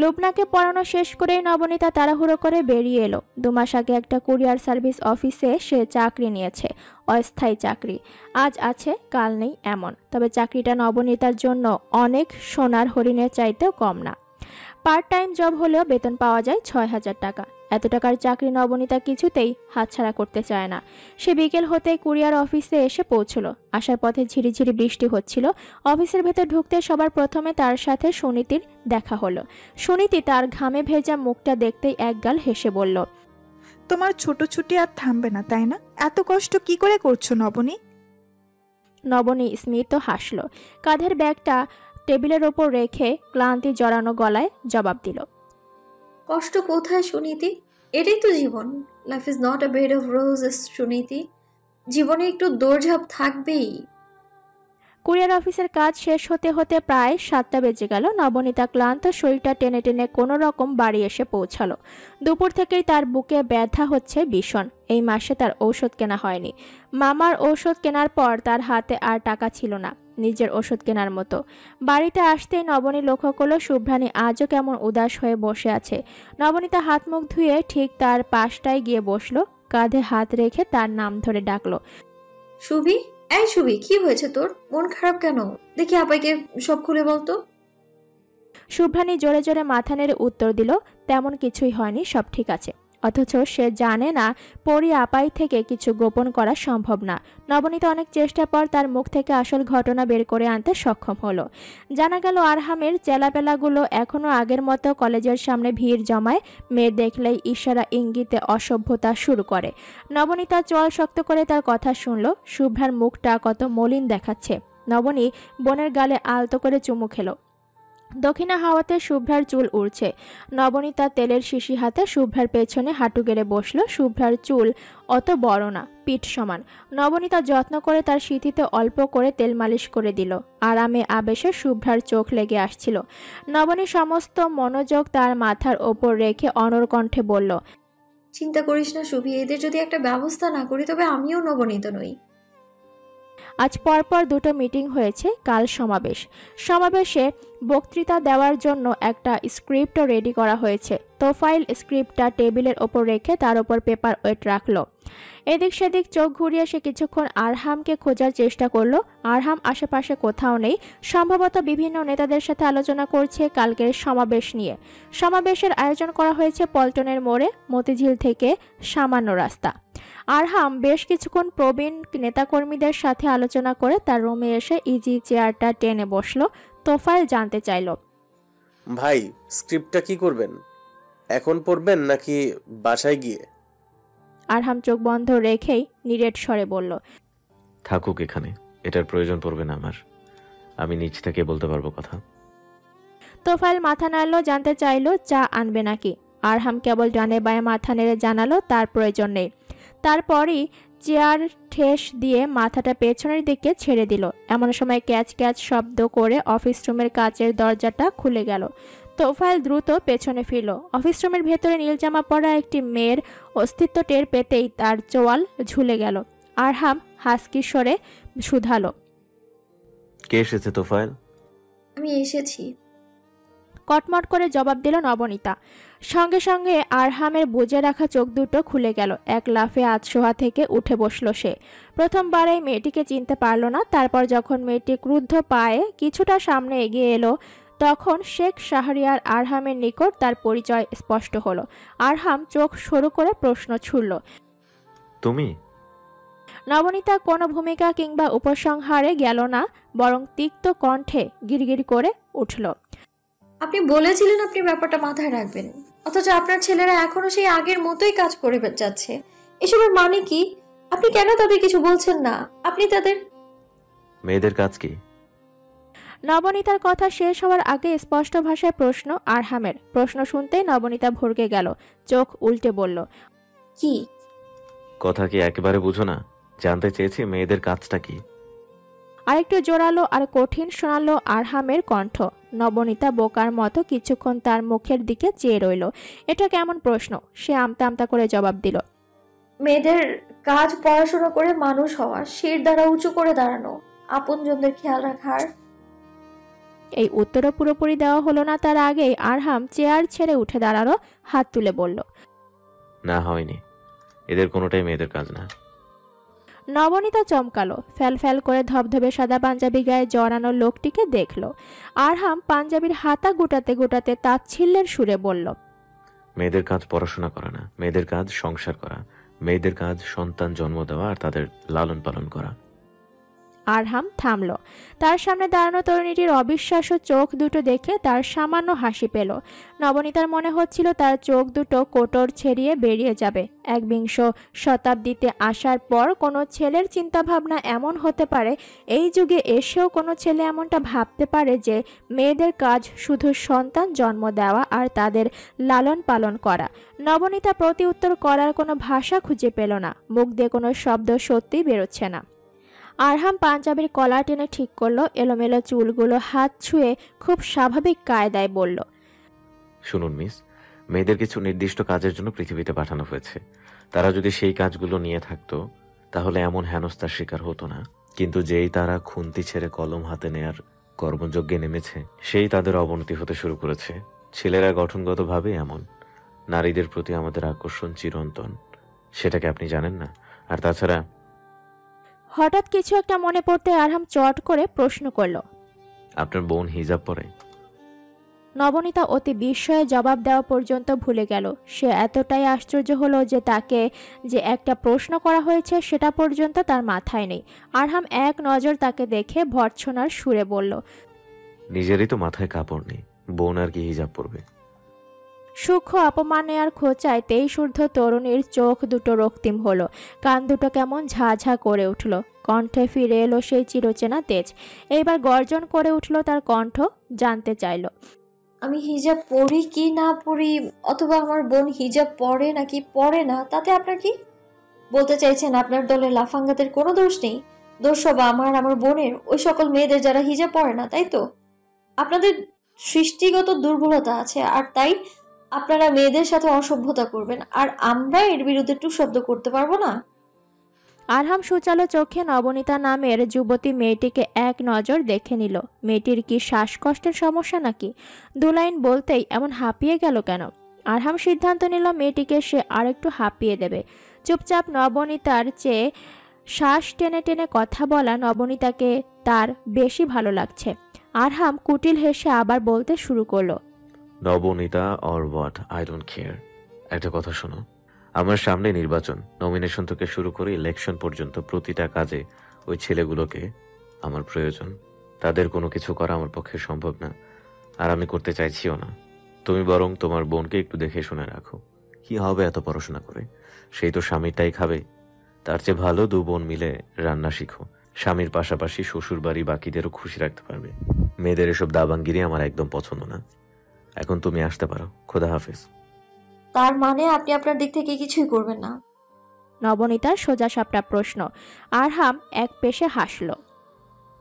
লুবনাকে পড়ানো শেষ করেই নবনীতা তাড়াহুড়ো করে বেরিয়ে এলো। 2 মাস আগে একটা কুরিয়ার সার্ভিস অফিসে সে চাকরি নিয়েছে, অস্থায়ী চাকরি। আজ আছে কাল নেই এমন। তবে চাকরিটা নবনীতার জন্য অনেক সোনার হরিণের চাইতেও কম না। পার্ট টাইম জব হলেও বেতন পাওয়া যায় ৬,০০০ টাকা। এত টাকার চাকরি নবনীতা কিছুতেই হাতছাড়া করতে চায় না। সে বিকেল হতেই কুরিয়ার অফিসে এসে পৌঁছলো। আসার পথে ঝিরিঝিরি বৃষ্টি হচ্ছিল। অফিসের ভেতর ঢুকতে সবার প্রথমে তার সাথে সুনীতির দেখা হলো। সুনীতি তার ঘামে ভেজা মুখটা দেখতেই একগাল হেসে বলল, তোমার ছোট ছুটি আর থামবে না, তাই না? এত কষ্ট কি করে করছো নবনী? নবনী স্মিত হাসল। কাঁধের ব্যাগটা টেবিলের ওপর রেখে ক্লান্তি জড়ানো গলায় জবাব দিল, কষ্ট কোথায় সুনীতি? এটাই তো জীবন। Life is not a bed of roses Suniti. জীবনে একটু দৌড়ঝাঁপ থাকবেই। কুরিয়ার অফিসের কাজ শেষ হতে হতে প্রায় 7টা বেজে গেল। নবনীতা ক্লান্ত শরীরটা টেনে টেনে কোনো রকম বাড়ি এসে পৌঁছালো। দুপুর থেকেই তার বুকে ব্যথা হচ্ছে ভীষণ। এই মাসে তার ঔষধ কেনা হয়নি। মামার ঔষধ কেনার পর তার হাতে আর টাকা ছিল না নিজের ওষুধ কেনার মতো। বাড়িতে আসতেই নবনী লক্ষ্য করলো শুভ্রানী আজও কেমন উদাস হয়ে বসে আছে। নবনীতা হাত মুখ ধুয়ে ঠিক তার পাশটায় গিয়ে বসলো, কাঁধে হাত রেখে তার নাম ধরে ডাকলো, শুভি, এই শুভি, কি হয়েছে তোর? মন খারাপ কেন? দেখি আপাইকে সব খুলে বলতো। শুভ্রানী জোরে জোরে মাথা নেড়ে উত্তর দিল, তেমন কিছুই হয়নি, সব ঠিক আছে। অথচ সে জানে না পরি আপাই থেকে কিছু গোপন করা সম্ভব না। নবনীতা অনেক চেষ্টার পর তার মুখ থেকে আসল ঘটনা বের করে আনতে সক্ষম হলো। জানা গেল আরহামের চেলাপেলাগুলো এখনও আগের মতো কলেজের সামনে ভিড় জমায়, মেয়ে দেখলেই ইশারা ইঙ্গিতে অসভ্যতা শুরু করে। নবনীতা চোয়াল শক্ত করে তার কথা শুনল। শুভ্রার মুখটা কত মলিন দেখাচ্ছে। নবনী বোনের গালে আলতো করে চুমু খেলো। দক্ষিণা হাওয়াতে শুভ্রার চুল উড়ছে। নবনীতা তেলের শিশি হাতে শুভ্রার পেছনে হাঁটু গেড়ে বসলো। শুভ্রার চুল অত বড় না, পিঠ সমান। নবনীতা যত্ন করে তার সিঁথিতে অল্প করে তেল মালিশ করে দিল। আরামে আবেশে শুভ্রার চোখ লেগে আসছিল। নবনী সমস্ত মনোযোগ তার মাথার ওপর রেখে অনড় কণ্ঠে বলল, চিন্তা করিস না শুভি, এদের যদি একটা ব্যবস্থা না করি তবে আমিও নবনীত নই। আজ পরপর দুটো মিটিং হয়েছে, কাল সমাবেশ। সমাবেশে বক্তৃতা দেওয়ার জন্য একটা স্ক্রিপ্টও রেডি করা হয়েছে। তোফাইল স্ক্রিপ্টটা টেবিলের ওপর রেখে তার ওপর পেপার ওয়েট রাখলো। এদিক সেদিক চোখ ঘুরিয়ে সে কিছুক্ষণ আরহামকে খোঁজার চেষ্টা করলো। আরহাম আশেপাশে কোথাও নেই। সম্ভবত বিভিন্ন নেতাদের সাথে আলোচনা করছে কালকের সমাবেশ নিয়ে। সমাবেশের আয়োজন করা হয়েছে পল্টনের মোড়ে, মতিঝিল থেকে সামান্য রাস্তা। আরহাম বেশ কিছুক্ষণ প্রবীণ নেতাকর্মীদের সাথে আলোচনা করে তার রুমে এসে ইজি চেয়ারটা টেনে বসলো। তোফাইল জানতে চাইল, ভাই স্ক্রিপ্টটা কি করবেন? এখন পড়বেন নাকি বাসায় গিয়ে? আরহাম চোখ বন্ধ রেখেই নিরেট স্বরে বলল, থাকুক এখানে, এটার প্রয়োজন পড়বে না আমার। আমি নিজ থেকে বলতে পারবো কথা। তোফাইল মাথা নাড়ল, জানতে চাইল চা আনবে নাকি। আরহাম কেবল ডানে বায়ে মাথা নেড়ে জানালো তার প্রয়োজন নেই। তারপরই চেয়ার ঠেস দিয়ে মাথাটা পেছনের দিকে ছেড়ে দিল। এমন সময় ক্যাচ ক্যাচ শব্দ করে অফিস রুমের কাচের দরজাটা খুলে গেল। তোফাইল দ্রুত পেছনে ফিরল। অফিস রুমের ভেতরে নীল জামা পরা একটি মেয়ের অস্তিত্ব টের পেতেই তার চোয়াল ঝুলে গেল। আরহাম হাসকি স্বরে শুধালো, কে এসেছে তোফাইল? আমি এসেছি। কটমট করে জবাব দিল নবনীতা। সঙ্গে সঙ্গে আরহামের বুজে রাখা চোখ দুটো খুলে গেল। এক লাফে আধশোয়া থেকে উঠে বসল সে। প্রথমবারেই মেয়েটিকে চিনতে পারল না। তারপর যখন মেয়েটি ক্রুদ্ধ পায়ে কিছুটা সামনে এগিয়ে এলো, তখন শেখ শাহরিয়ার আরহামের নিকট তার পরিচয় স্পষ্ট হলো। আরহাম চোখ সরু করে প্রশ্ন ছুড়ল, তুমি? নবনীতা কোনো ভূমিকা কিংবা উপসংহারে গেল না, বরং তিক্ত কণ্ঠে গিরগির করে উঠল, আপনি বলেছিলেন আপনি ব্যাপারটা মাথায় রাখবেন, অথচ আপনার ছেলেরা এখনো সেই আগের মতোই কাজ করে যাচ্ছে। এসবের মানে কি? আপনি কেন তাদের কিছু বলছেন না? আপনি তাদের মেয়েদের কাজ কি? নবনীতার কথা শেষ হওয়ার আগে স্পষ্ট ভাষায় প্রশ্ন আরহামের। প্রশ্ন শুনতেই নবনীতা ভরকে গেল, চোখ উল্টে বলল, কি? কথা কি একেবারে বুঝো না? জানতে চেয়েছি মেয়েদের কাজটা কি। আরেকটু জোরালো আর কঠিন শোনালো আরহামের কণ্ঠ। নবনীতা বোকার মতো কিছুক্ষণ তার মুখের দিকে চেয়ে রইল। এটা কেমন প্রশ্ন? সে আমতা আমতা করে জবাব দিল, মেয়েদের কাজ পড়াশোনা করে মানুষ হওয়া, শির দ্বারা উঁচু করে দাঁড়ানো, আপনজনদের খেয়াল রাখার। এই উত্তরও পুরোপুরি দেওয়া হলো না তার আগেই আরহাম চেয়ার ছেড়ে উঠে দাঁড়ালো, হাত তুলে বলল, না হয়নি, এদের কোনোটাই মেয়েদের কাজ না। নবনীতা চমকালো। ফ্যাল ফ্যাল করে ধবধবে সাদা পাঞ্জাবি গায়ে জড়ানো লোকটিকে দেখল। আরহাম পাঞ্জাবির হাতা গুটাতে গুটাতে তাচ্ছিল্যের সুরে বলল, মেয়েদের কাজ পড়াশোনা করা না, মেয়েদের কাজ সংসার করা, মেয়েদের কাজ সন্তান জন্ম দেওয়া আর তাদের লালন পালন করা। আরহাম থামল। তার সামনে দাঁড়ানো তরুণীটির অবিশ্বাস্য চোখ দুটো দেখে তার সামান্য হাসি পেল। নবনীতার মনে হচ্ছিল তার চোখ দুটো কোটর ছেড়িয়ে বেরিয়ে যাবে। 21 শতাব্দীতে আসার পর কোনো ছেলের চিন্তাভাবনা এমন হতে পারে, এই যুগে এসেও কোনো ছেলে এমনটা ভাবতে পারে যে মেয়েদের কাজ শুধু সন্তান জন্ম দেওয়া আর তাদের লালন পালন করা। নবনীতা প্রতি উত্তর করার কোনো ভাষা খুঁজে পেল না। মুখ দিয়ে কোনো শব্দ সত্যিই বেরোচ্ছে না। আরহাম পাঞ্জাবির কলার টেনে ঠিক করলো, এলোমেলো চুলগুলো হাত ছুঁয়ে খুব স্বাভাবিক কায়দায় বলল, শুনুন মিস, মেয়েদের কিছু নির্দিষ্ট কাজের জন্য পৃথিবীতে পাঠানো হয়েছে। তারা যদি সেই কাজগুলো নিয়ে থাকতো তাহলে এমন হেনস্থার শিকার হতো না। কিন্তু যেই তারা খুন্তি ছেড়ে কলম হাতে নেয়ার কর্মযজ্ঞে নেমেছে, সেই তাদের অবনতি হতে শুরু করেছে। ছেলেরা গঠনগতভাবে এমন, নারীদের প্রতি আমাদের আকর্ষণ চিরন্তন, সেটাকে আপনি জানেন না? আর তাছাড়া হঠাৎ কিছু একটা মনে পড়তে আরহাম চট করে প্রশ্ন করল, আপনার বোন হিজাব পরে? নবনীতা অতি বিস্ময়ে জবাব দেওয়া পর্যন্ত ভুলে গেল। সে এতটাই আশ্চর্য হলো যে তাকে যে একটা প্রশ্ন করা হয়েছে সেটা পর্যন্ত তার মাথায় নেই। আরহাম এক নজর তাকে দেখে ভর্ৎসনার সুরে বলল, নিজেরই তো মাথায় কাপড় নেই, বোন আর কি হিজাব পরবে? সূক্ষ্ম অপমানে আর খোঁচায় 23 ঊর্ধ্ব তরুণীর চোখ দুটো রক্তিম হলো, কান দুটো কেমন ঝাঝা করে উঠল, কণ্ঠে ফিরে এলো সেই চিরচেনা তেজ। এইবার গর্জন করে উঠল তার কণ্ঠ, জানতে চাইল, আমি হিজাব পরি কি না পরি, অথবা আমার বোন হিজাব পরে নাকি পরে না, তাতে আপনার কি? বলতে চাইছেন আপনার দলের লাফাঙ্গাদের কোনো দোষ নেই? দোষ সব আমার বোনের, ওই সকল মেয়েদের যারা হিজাব পরে না, তাই তো? আপনাদের সৃষ্টিগত দুর্বলতা আছে, আর তাই আপনারা মেয়েদের সাথে অসভ্যতা করবেন, আর আমরা এর বিরুদ্ধে টু শব্দ করতে পারবো না? আরহাম সুচালো চোখে নবনীতা নামের যুবতী মেয়েটিকে এক নজর দেখে নিল। মেয়েটির কি শ্বাসকষ্টের সমস্যা নাকি? দু লাইন বলতেই এমন হাঁপিয়ে গেল কেন? আরহাম সিদ্ধান্ত নিল মেয়েটিকে সে আরেকটু হাঁপিয়ে দেবে। চুপচাপ নবনীতার চেয়ে শ্বাস টেনে টেনে কথা বলা নবনীতাকে তার বেশি ভালো লাগছে। আরহাম কুটিল হেসে আবার বলতে শুরু করলো, Nabanita or what, I don't care. একটা কথা শোনো, আমার সামনে নির্বাচন, নমিনেশন থেকে শুরু করে ইলেকশন পর্যন্ত প্রতিটা কাজে ওই ছেলেগুলোকে আমার প্রয়োজন। তাদের কোনো কিছু করা আমার পক্ষে সম্ভব না, আর আমি করতে চাইছিও না। তুমি বরং তোমার বোনকে একটু দেখে শুনে রাখো। কি হবে এত পড়াশোনা করে? সেই তো স্বামীরটাই খাবে। তার চেয়ে ভালো দু বোন মিলে রান্না শিখো, স্বামীর পাশাপাশি শ্বশুর বাড়ি বাকিদেরও খুশি রাখতে পারবে। মেয়েদের এসব দাবাঙ্গিরি আমার একদম পছন্দ না। এখন তুমি আসতে পারো, খোদা হাফেজ। তার মানে আপনি আপনার দিক থেকে কিছুই করবেন না? নবনীতার সোজা সাপটা প্রশ্ন। আরহাম এক পেশে হাসল,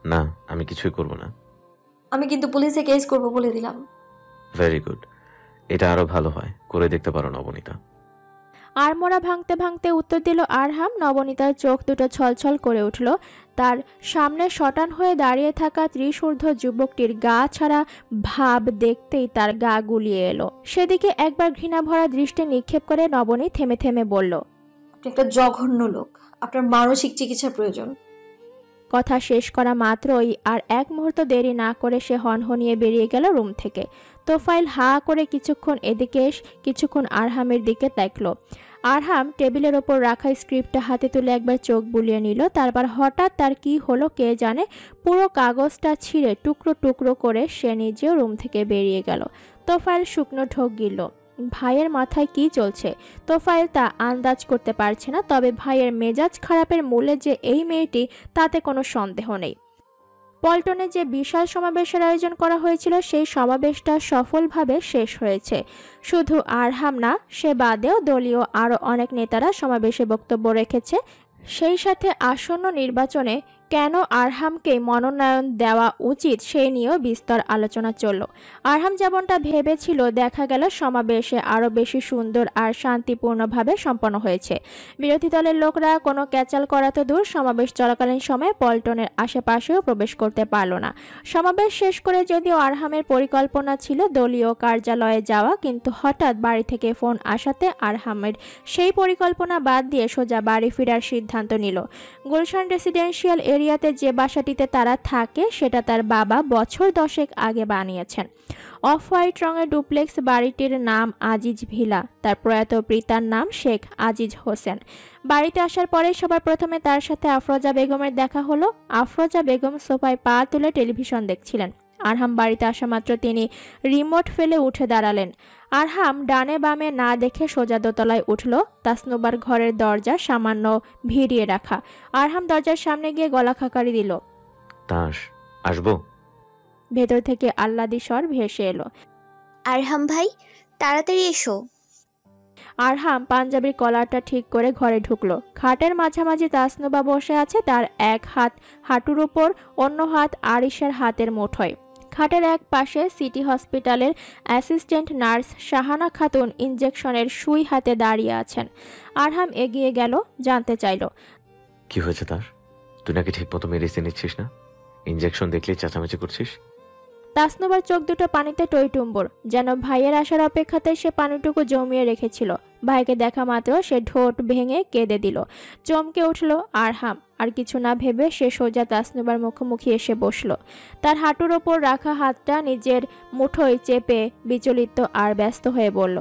না, আমি কিছুই করব না। আমি কিন্তু পুলিশে কেস করব বলে দিলাম। ভেরি গুড, এটা আরো ভালো হয়, করে দেখতে পারো নবনীতা। আড়মোড়া ভাঙতে ভাঙতে উত্তর দিল আরহাম। নবনীতার চোখ দুটো ছলছল করে উঠল। তার সামনে শটান হয়ে দাঁড়িয়ে থাকা 30 ঊর্ধ্ব যুবকটির গা ছাড়া ভাব দেখতেই তার গা গুলিয়ে এলো। সেদিকে একবার ঘৃণা ভরা দৃষ্টি নিক্ষেপ করে নবনী থেমে থেমে বলল, আপনি একটা জঘন্য লোক, আপনার মানসিক চিকিৎসা প্রয়োজন। কথা শেষ করা মাত্রই আর এক মুহূর্ত দেরি না করে সে হনহনিয়ে বেরিয়ে গেল রুম থেকে। তোফাইল হা করে কিছুক্ষণ এদিকে কিছুক্ষণ আরহামের দিকে দেখল। আরহাম টেবিলের ওপর রাখা স্ক্রিপ্টটা হাতে তুলে একবার চোখ বুলিয়ে নিল। তারপর হঠাৎ তার কি হলো কে জানে, পুরো কাগজটা ছিঁড়ে টুকরো টুকরো করে সে নিজেও রুম থেকে বেরিয়ে গেল। তোফাইল শুকনো ঢোক গিলল। ভাইয়ের মাথায় কি চলছে তোফাইল তা আন্দাজ করতে পারছে না, তবে ভাইয়ের মেজাজ খারাপের মূলে যে এই মেয়েটি তাতে কোনো সন্দেহ নেই। পল্টনে যে বিশাল সমাবেশের আয়োজন করা হয়েছিল সেই সমাবেশটা সফলভাবে শেষ হয়েছে। শুধু আরহাম না, সে বাদেও দলীয় আরও অনেক নেতারা সমাবেশে বক্তব্য রেখেছে। সেই সাথে আসন্ন নির্বাচনে কেন আরহামকে মনোনয়ন দেওয়া উচিত সেই নিয়েও বিস্তর আলোচনা চলল। আরহাম যেমনটা ভেবেছিল দেখা গেল সমাবেশে আরও বেশি সুন্দর আর শান্তিপূর্ণভাবে সম্পন্ন হয়েছে। বিরোধী দলের লোকরা কোনো ক্যাচাল করা তো দূর, সমাবেশ চলাকালীন সময়ে পল্টনের আশেপাশেও প্রবেশ করতে পারল না। সমাবেশ শেষ করে যদিও আরহামের পরিকল্পনা ছিল দলীয় কার্যালয়ে যাওয়া, কিন্তু হঠাৎ বাড়ি থেকে ফোন আসাতে আরহামের সেই পরিকল্পনা বাদ দিয়ে সোজা বাড়ি ফেরার সিদ্ধান্ত নিল। গুলশান রেসিডেন্সিয়াল এরিয়াতে যে বাসাটিতে তারা থাকে সেটা তার বাবা বছর 10 আগে বানিয়েছেন। অফ হোয়াইট রঙের ডুপ্লেক্স বাড়িটির নাম আজিজ ভিলা। তার প্রয়াত পিতার নাম শেখ আজিজ হোসেন। বাড়িতে আসার পরে সবার প্রথমে তার সাথে আফরোজা বেগমের দেখা হলো। আফরোজা বেগম সোফায় পা তুলে টেলিভিশন দেখছিলেন। আরহাম বাড়িতে আসা মাত্র তিনি রিমোট ফেলে উঠে দাঁড়ালেন। আরহাম ডানে বামে না দেখে সোজা দোতলায় উঠল। তাসনুবার ঘরের দরজা সামান্য ভিড়িয়ে রাখা। আরহাম দরজার সামনে গিয়ে গলা খাকারি দিল, তাস আসবো? ভেতর থেকে আহ্লাদি স্বর ভেসে এলো, আরহাম ভাই তাড়াতাড়ি এসো। আরহাম পাঞ্জাবির কলারটা ঠিক করে ঘরে ঢুকলো। খাটের মাঝামাঝি তাসনুবা বসে আছে, তার এক হাত হাঁটুর ওপর, অন্য হাত আরিশের হাতের মুঠোয়। খাটের এক পাশে সিটি হসপিটালের অ্যাসিস্ট্যান্ট নার্স শাহানা খাতুন ইনজেকশনের সুই হাতে দাঁড়িয়ে আছেন। আরহাম এগিয়ে গেল, জানতে চাইল, কি হয়েছে তার? তুই নাকি ঠিক মতো মেডিসিন নিচ্ছিস না? ইনজেকশন দেখলেই চেঁচামেচি করছিস। তাসনুবার চোখ দুটো পানিতে টইটুম্বর, যেন ভাইয়ের আসার অপেক্ষাতে সে পানিটুকু জমিয়ে রেখেছিল। ভাইকে দেখা মাত্র সে ঠোঁট ভেঙে কেঁদে দিল। চমকে উঠল আরহাম। আর কিছু না ভেবে সে সোজা তাসনুবার মুখোমুখি এসে বসল। তার হাঁটুর ওপর রাখা হাতটা নিজের মুঠোয় চেপে বিচলিত আর ব্যস্ত হয়ে বলল,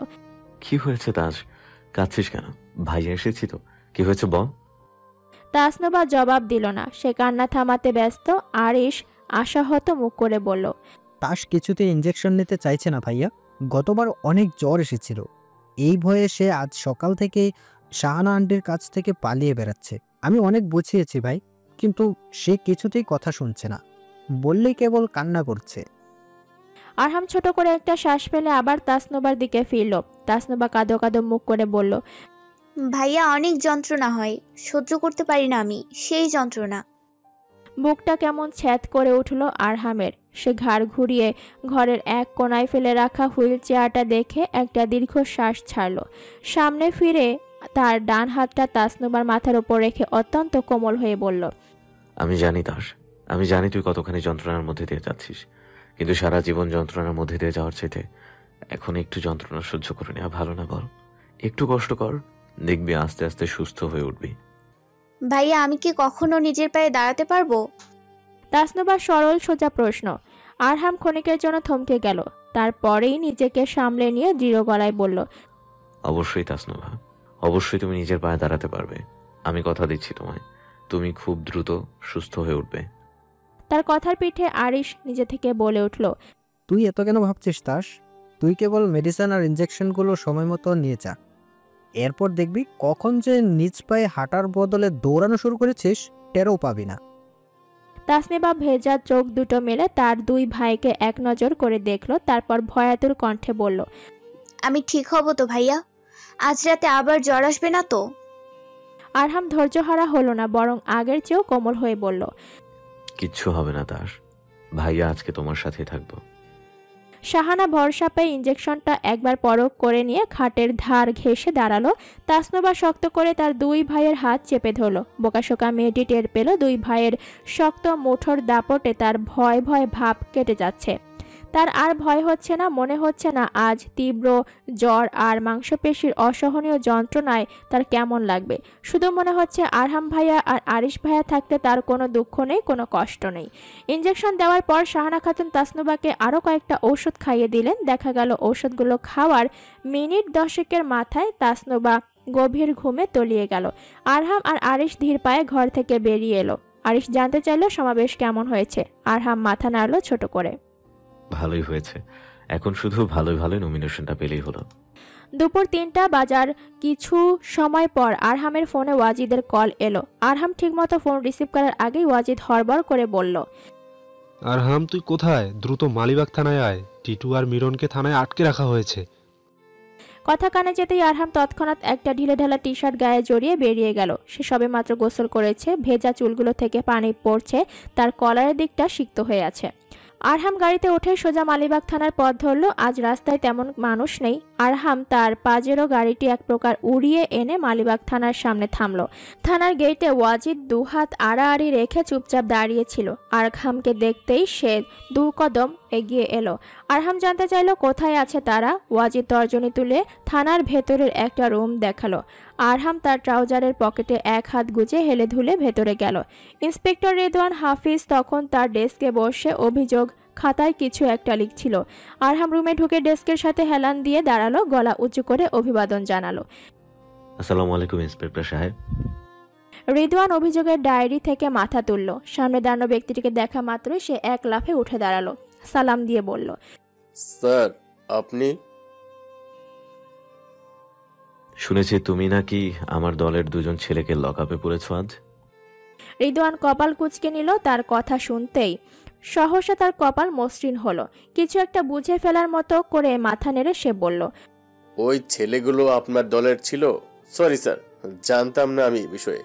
কি হয়েছে তাজ? কাঁদছিস কেন? ভাই এসেছি তো, কি হয়েছে বল। তাসনুবা জবাব দিল না, সে কান্না থামাতে ব্যস্ত। আরিশ আশাহত মুখ করে বলল, তাস কিছুতে ইনজেকশন নিতে চাইছে না ভাইয়া। গতবার অনেক জ্বর এসেছিল, এই ভয়ে সে আজ সকাল থেকে শাহানা আন্টির কাছ থেকে পালিয়ে বেড়াচ্ছে। আমি অনেক বুঝিয়েছি ভাই, কিন্তু সে কিছুতেই কথা শুনছে না, বললেই কেবল কান্না করছে। আরহাম ছোট করে একটা শ্বাস ফেলে আবার তাসনুবার দিকে ফিরল। তাসনুবা কাঁদো কাঁদো মুখ করে বলল, ভাইয়া অনেক যন্ত্রণা হয়, সহ্য করতে পারি না আমি সেই যন্ত্রণা। বুকটা কেমন ছ্যাদ করে উঠল আরহামের। সে ঘাড় ঘুরিয়ে ঘরের এক কোনায় ফেলে রাখা হুইল চেয়ারটা দেখে একটা দীর্ঘশ্বাস ছাড়ল। সামনে ফিরে তার ডান হাতটা তাসনুবার মাথার উপর রেখে অত্যন্ত কোমল হয়ে বলল, আমি জানি দাস, আমি জানি তুই কতখানি যন্ত্রণার মধ্যে দিয়ে যাচ্ছিস, কিন্তু সারা জীবন যন্ত্রণার মধ্যে দিয়ে যাওয়ার চাইতে এখন একটু যন্ত্রণা সহ্য করে নেওয়া ভালো না বল? একটু কষ্ট কর, দেখবি আস্তে আস্তে সুস্থ হয়ে উঠবি। ভাইয়া আমি কি কখনো নিজের পায়ে দাঁড়াতে পারবো? তাসনুবার সরল সোজা প্রশ্ন। আরহাম ক্ষণিকের জন্য থমকে গেল, তারপরেই নিজেকে সামলে নিয়ে দৃঢ় গলায় বলল, অবশ্যই তাসনুভা, অবশ্যই তুমি নিজের পায়ে দাঁড়াতে পারবে। আমি কথা দিচ্ছি তোমায়, তুমি খুব দ্রুত সুস্থ হয়ে উঠবে। তার কথার পিঠে আরিশ নিজে থেকে বলে উঠল, তুই এত কেন ভাবছিস তাস? তুই কেবল মেডিসিন আর ইনজেকশনগুলো সময় মতো নিয়ে যা, এরপর দেখবি কখন যে নিজ পায়ে হাঁটার বদলে দৌড়ানো শুরু করেছিস টেরও পাবি না। তাসনিবা ভেজা চোখ দুটো মেলে তার দুই ভাইকে এক নজর করে দেখল, তারপর ভয়াতুর কণ্ঠে বলল, আমি ঠিক হব তো ভাইয়া? আজ রাতে আবার জ্বর আসবে না তো? আরহাম ধৈর্যহারা হলো না, বরং আগের চেয়েও কোমল হয়ে বলল, কিচ্ছু হবে না দাস, ভাইয়া আজকে তোমার সাথে থাকবো। শাহানা ভরসা পেয়ে ইঞ্জেকশনটা একবার পরখ করে নিয়ে খাটের ধার ঘেঁষে দাঁড়ালো। তাসনুবা শক্ত করে তার দুই ভাইয়ের হাত চেপে ধরল। বোকাশোকা মেয়েটি টের পেল দুই ভাইয়ের শক্ত মুঠোর দাপটে তার ভয় ভয় ভাব কেটে যাচ্ছে। তার আর ভয় হচ্ছে না, মনে হচ্ছে না আজ তীব্র জ্বর আর মাংসপেশির অসহনীয় যন্ত্রণায় তার কেমন লাগবে। শুধু মনে হচ্ছে আরহাম ভাইয়া আর আরিশ ভাইয়া থাকতে তার কোনো দুঃখ নেই, কোনো কষ্ট নেই। ইঞ্জেকশন দেওয়ার পর শাহানা খাতুন তাসনুবাকে আরও কয়েকটা ঔষধ খাইয়ে দিলেন। দেখা গেল ঔষধগুলো খাওয়ার মিনিট 10 মাথায় তাসনুবা গভীর ঘুমে তলিয়ে গেল। আরহাম আর আরিশ ধীর পায়ে ঘর থেকে বেরিয়ে এলো। আরিশ জানতে চাইল সমাবেশ কেমন হয়েছে। আরহাম মাথা নাড়ল ছোট করে। ভালোই হয়েছে, এখন শুধু ভালোই ভালো নমিনেশনটা পেলেই হলো। দুপুর 3টা বাজার কিছু সময় পর আরহামের ফোনে ওয়াজিদের কল এলো। আরহাম ঠিকমতো ফোন রিসিভ করার আগেই ওয়াজিদ হড়বড় করে বলল, আরহাম তুই কোথায়? দ্রুত মালিবাগ থানায় আয়, টিটু আর মিরনকে থানায় আটকে রাখা হয়েছে। কথা কানে যেতেই আরহাম তৎক্ষণাৎ একটা ঢিলেঢালা টি শার্ট গায়ে জড়িয়ে বেরিয়ে গেল। সে সবে মাত্র গোসল করেছে, ভেজা চুলগুলো থেকে পানি পড়ছে, তার কলারের দিকটা সিক্ত হয়ে আছে। আরহাম গাড়িতে উঠে সোজা মালিবাগ থানার পথ ধরল। আজ রাস্তায় তেমন মানুষ নেই। আরহাম তার পাজেরো গাড়িটি এক প্রকার উড়িয়ে এনে মালিবাগ থানার সামনে থামল। থানার গেটে ওয়াজিদ দুহাত আড়াআড়ি রেখে চুপচাপ দাঁড়িয়েছিল। আরহামকে দেখতেই সে 2 কদম এগিয়ে এলো। আরহাম জানতে চাইল কোথায় আছে তারা। ওয়াজিদ তর্জনী তুলে থানার ভেতরের একটা রুম দেখালো। আরহাম তার ট্রাউজারের পকেটে এক হাত গুজে হেলে ধুলে ভেতরে গেল। ইন্সপেক্টর রেদওয়ান হাফিজ তখন তার ডেস্কে বসে অভিযোগ খাতায় কিছু একটা লিখছিল। আরহাম রুমে ঢুকে ডেস্কের সাথে হেলান দিয়ে দাঁড়ালো, গলা উঁচু করে অভিবাদন জানালো, আসসালামু আলাইকুম ইন্সপেক্টর সাহেব। রেদওয়ান অভিযোগের ডায়েরি থেকে মাথা তুলল। সামনে দাঁড়ানো ব্যক্তিটিকে দেখা মাত্রই সে এক লাফে উঠে দাঁড়ালো, সালাম দিয়ে বলল, স্যার আপনি? শুনেছি তুমি নাকি আমার দলের 2জন ছেলেকে লকআপে পুরেছো আজ। রেদওয়ান কপাল কুঁচকে নিল। তার কথা শুনতেই সহসা তার কপাল মসৃণ হলো। কিছু একটা বুঝে ফেলার মতো করে মাথা নেড়ে সে বলল, ওই ছেলেগুলো আপনার দলের ছিল? সরি স্যার, জানতাম না আমি এই বিষয়ে।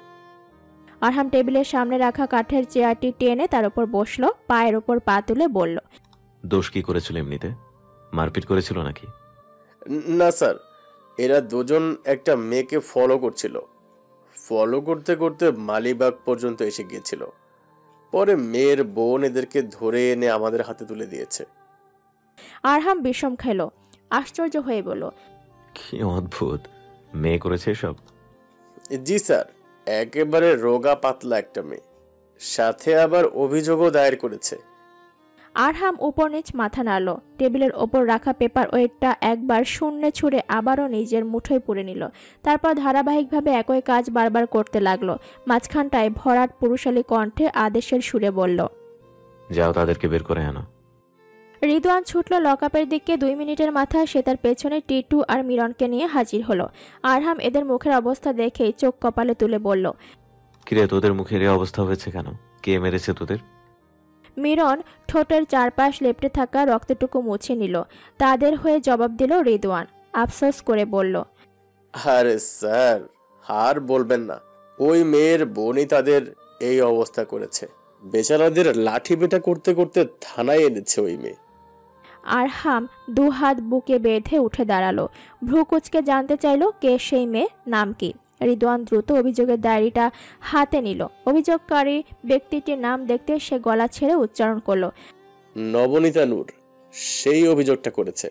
আরহাম টেবিলের সামনে রাখা কাঠের চেয়ারটি টেনে তার উপর বসলো, পায়ের উপর পা তুলে বলল, দোষ কি করেছিল এমনিতে? মারপিট করেছিল নাকি? না স্যার, এরা দুজন একটা মেয়েকে ফলো করছিল। ফলো করতে করতে মালিবাগ পর্যন্ত এসে গিয়েছিল। পরে মেয়ের বোন এদেরকে ধরে এনে আমাদের হাতে তুলে দিয়েছে। আরহাম বিষম খেল, আশ্চর্য হয়ে বলল, কি অদ্ভুত, মেয়ে করেছে সব? জি স্যার, একেবারে রোগা পাতলা একটা মেয়ে, সাথে আবার অভিযোগও দায়ের করেছে। আরহাম উপর নিচ মাথা নাড়ল, টেবিলের ওপর রাখা পেপার ওয়েটটা একবার শূন্যে ছুঁড়ে আবারও নিজের মুঠোয় পুরে নিল। তারপর ধারাবাহিকভাবে একই কাজ বারবার করতে লাগলো। মাঝখানটায় ভরাট পুরুষালী কণ্ঠে আদেশের সুরে বলল, যাও তাদেরকে বের করে আনো। রিদওয়ান ছুটল লকআপের দিকে। 2 মিনিটের মাথায় সে তার পেছনে টিটু আর মিরনকে নিয়ে হাজির হলো। আরহাম এদের মুখের অবস্থা দেখেই চোখ কপালে তুলে বলল, কিরে, তোদের মুখের এই অবস্থা হয়েছে কেন? কে মেরেছে তোদের? মিরন ঠোঁটের চারপাশ লেপটে থাকা রক্তটুকু মুছে নিল। তাদের হয়ে জবাব দিল রিদওয়ান। আফসোস করে বলল, আরে স্যার, আর বলবেন না, ওই মেয়ের বোনই তাদের এই অবস্থা করেছে। বেচারাদের লাঠি পেটা করতে করতে থানায় এনেছে ওই মেয়ে। আরহাম 2 হাত বুকে বেঁধে উঠে দাঁড়ালো। ভ্রু কুচকে জানতে চাইল কে সেই মেয়ে, নাম কি। রিদওয়ান দ্রুত অভিযোগের ডায়েরিটা হাতে নিল। অভিযোগকারী ব্যক্তিটির নাম দেখতে সে গলা ছেড়ে উচ্চারণ করলো, নবনীতা নূর সেই অভিযোগটা করেছে।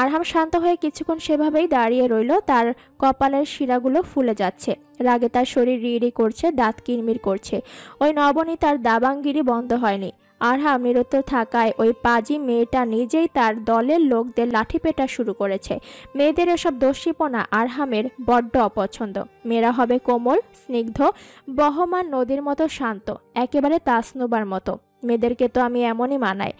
আরহাম শান্ত হয়ে কিছুক্ষণ সেভাবেই দাঁড়িয়ে রইল। তার কপালের শিরাগুলো ফুলে যাচ্ছে, রাগে তার শরীর রিড়ি করছে, দাঁত কিরমির করছে। ওই নবনীতার দাবাঙ্গিরি বন্ধ হয়নি। আরহাম নিরুত্তর থাকায় ওই পাজি মেয়েটা নিজেই তার দলের লোকদের লাঠিপেটা শুরু করেছে। মেয়েদের এসব দস্যিপনা আরহামের বড্ড অপছন্দ। মেয়েরা হবে কোমল, স্নিগ্ধ, বহমান নদীর মতো শান্ত, একেবারে তাসনুবার মতো। মেয়েদেরকে তো আমি এমনই মানাই।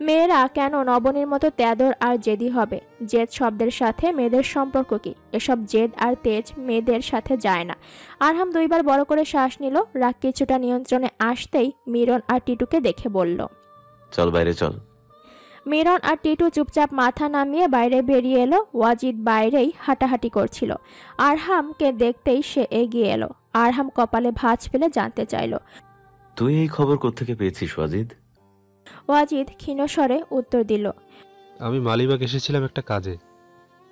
মেয়েরা কেন নবনীর মতো তেদর আর জেদি হবে? জেদ শব্দের সাথে মেয়েদের সম্পর্ক কি? এসব জেদ আর তেজ মেয়েদের সাথে যায় না। আরহাম 2 বার বড় করে শ্বাস নিল। রাগ কিছুটা নিয়ন্ত্রণে আসতেই মিরন আর টিটুকে দেখে বলল, চল বাইরে চল। মিরন আর টিটু চুপচাপ মাথা নামিয়ে বাইরে বেরিয়ে এলো। ওয়াজিদ বাইরেই হাঁটাহাঁটি করছিল। আরহামকে দেখতেই সে এগিয়ে এলো। আরহাম কপালে ভাঁজ ফেলে জানতে চাইল, তুই এই খবর কোত্থেকে পেয়েছিস ওয়াজিদ? ওয়াজিদ ক্ষীণ স্বরে উত্তর দিল, আমি মালিবাগ এসেছিলাম একটা কাজে।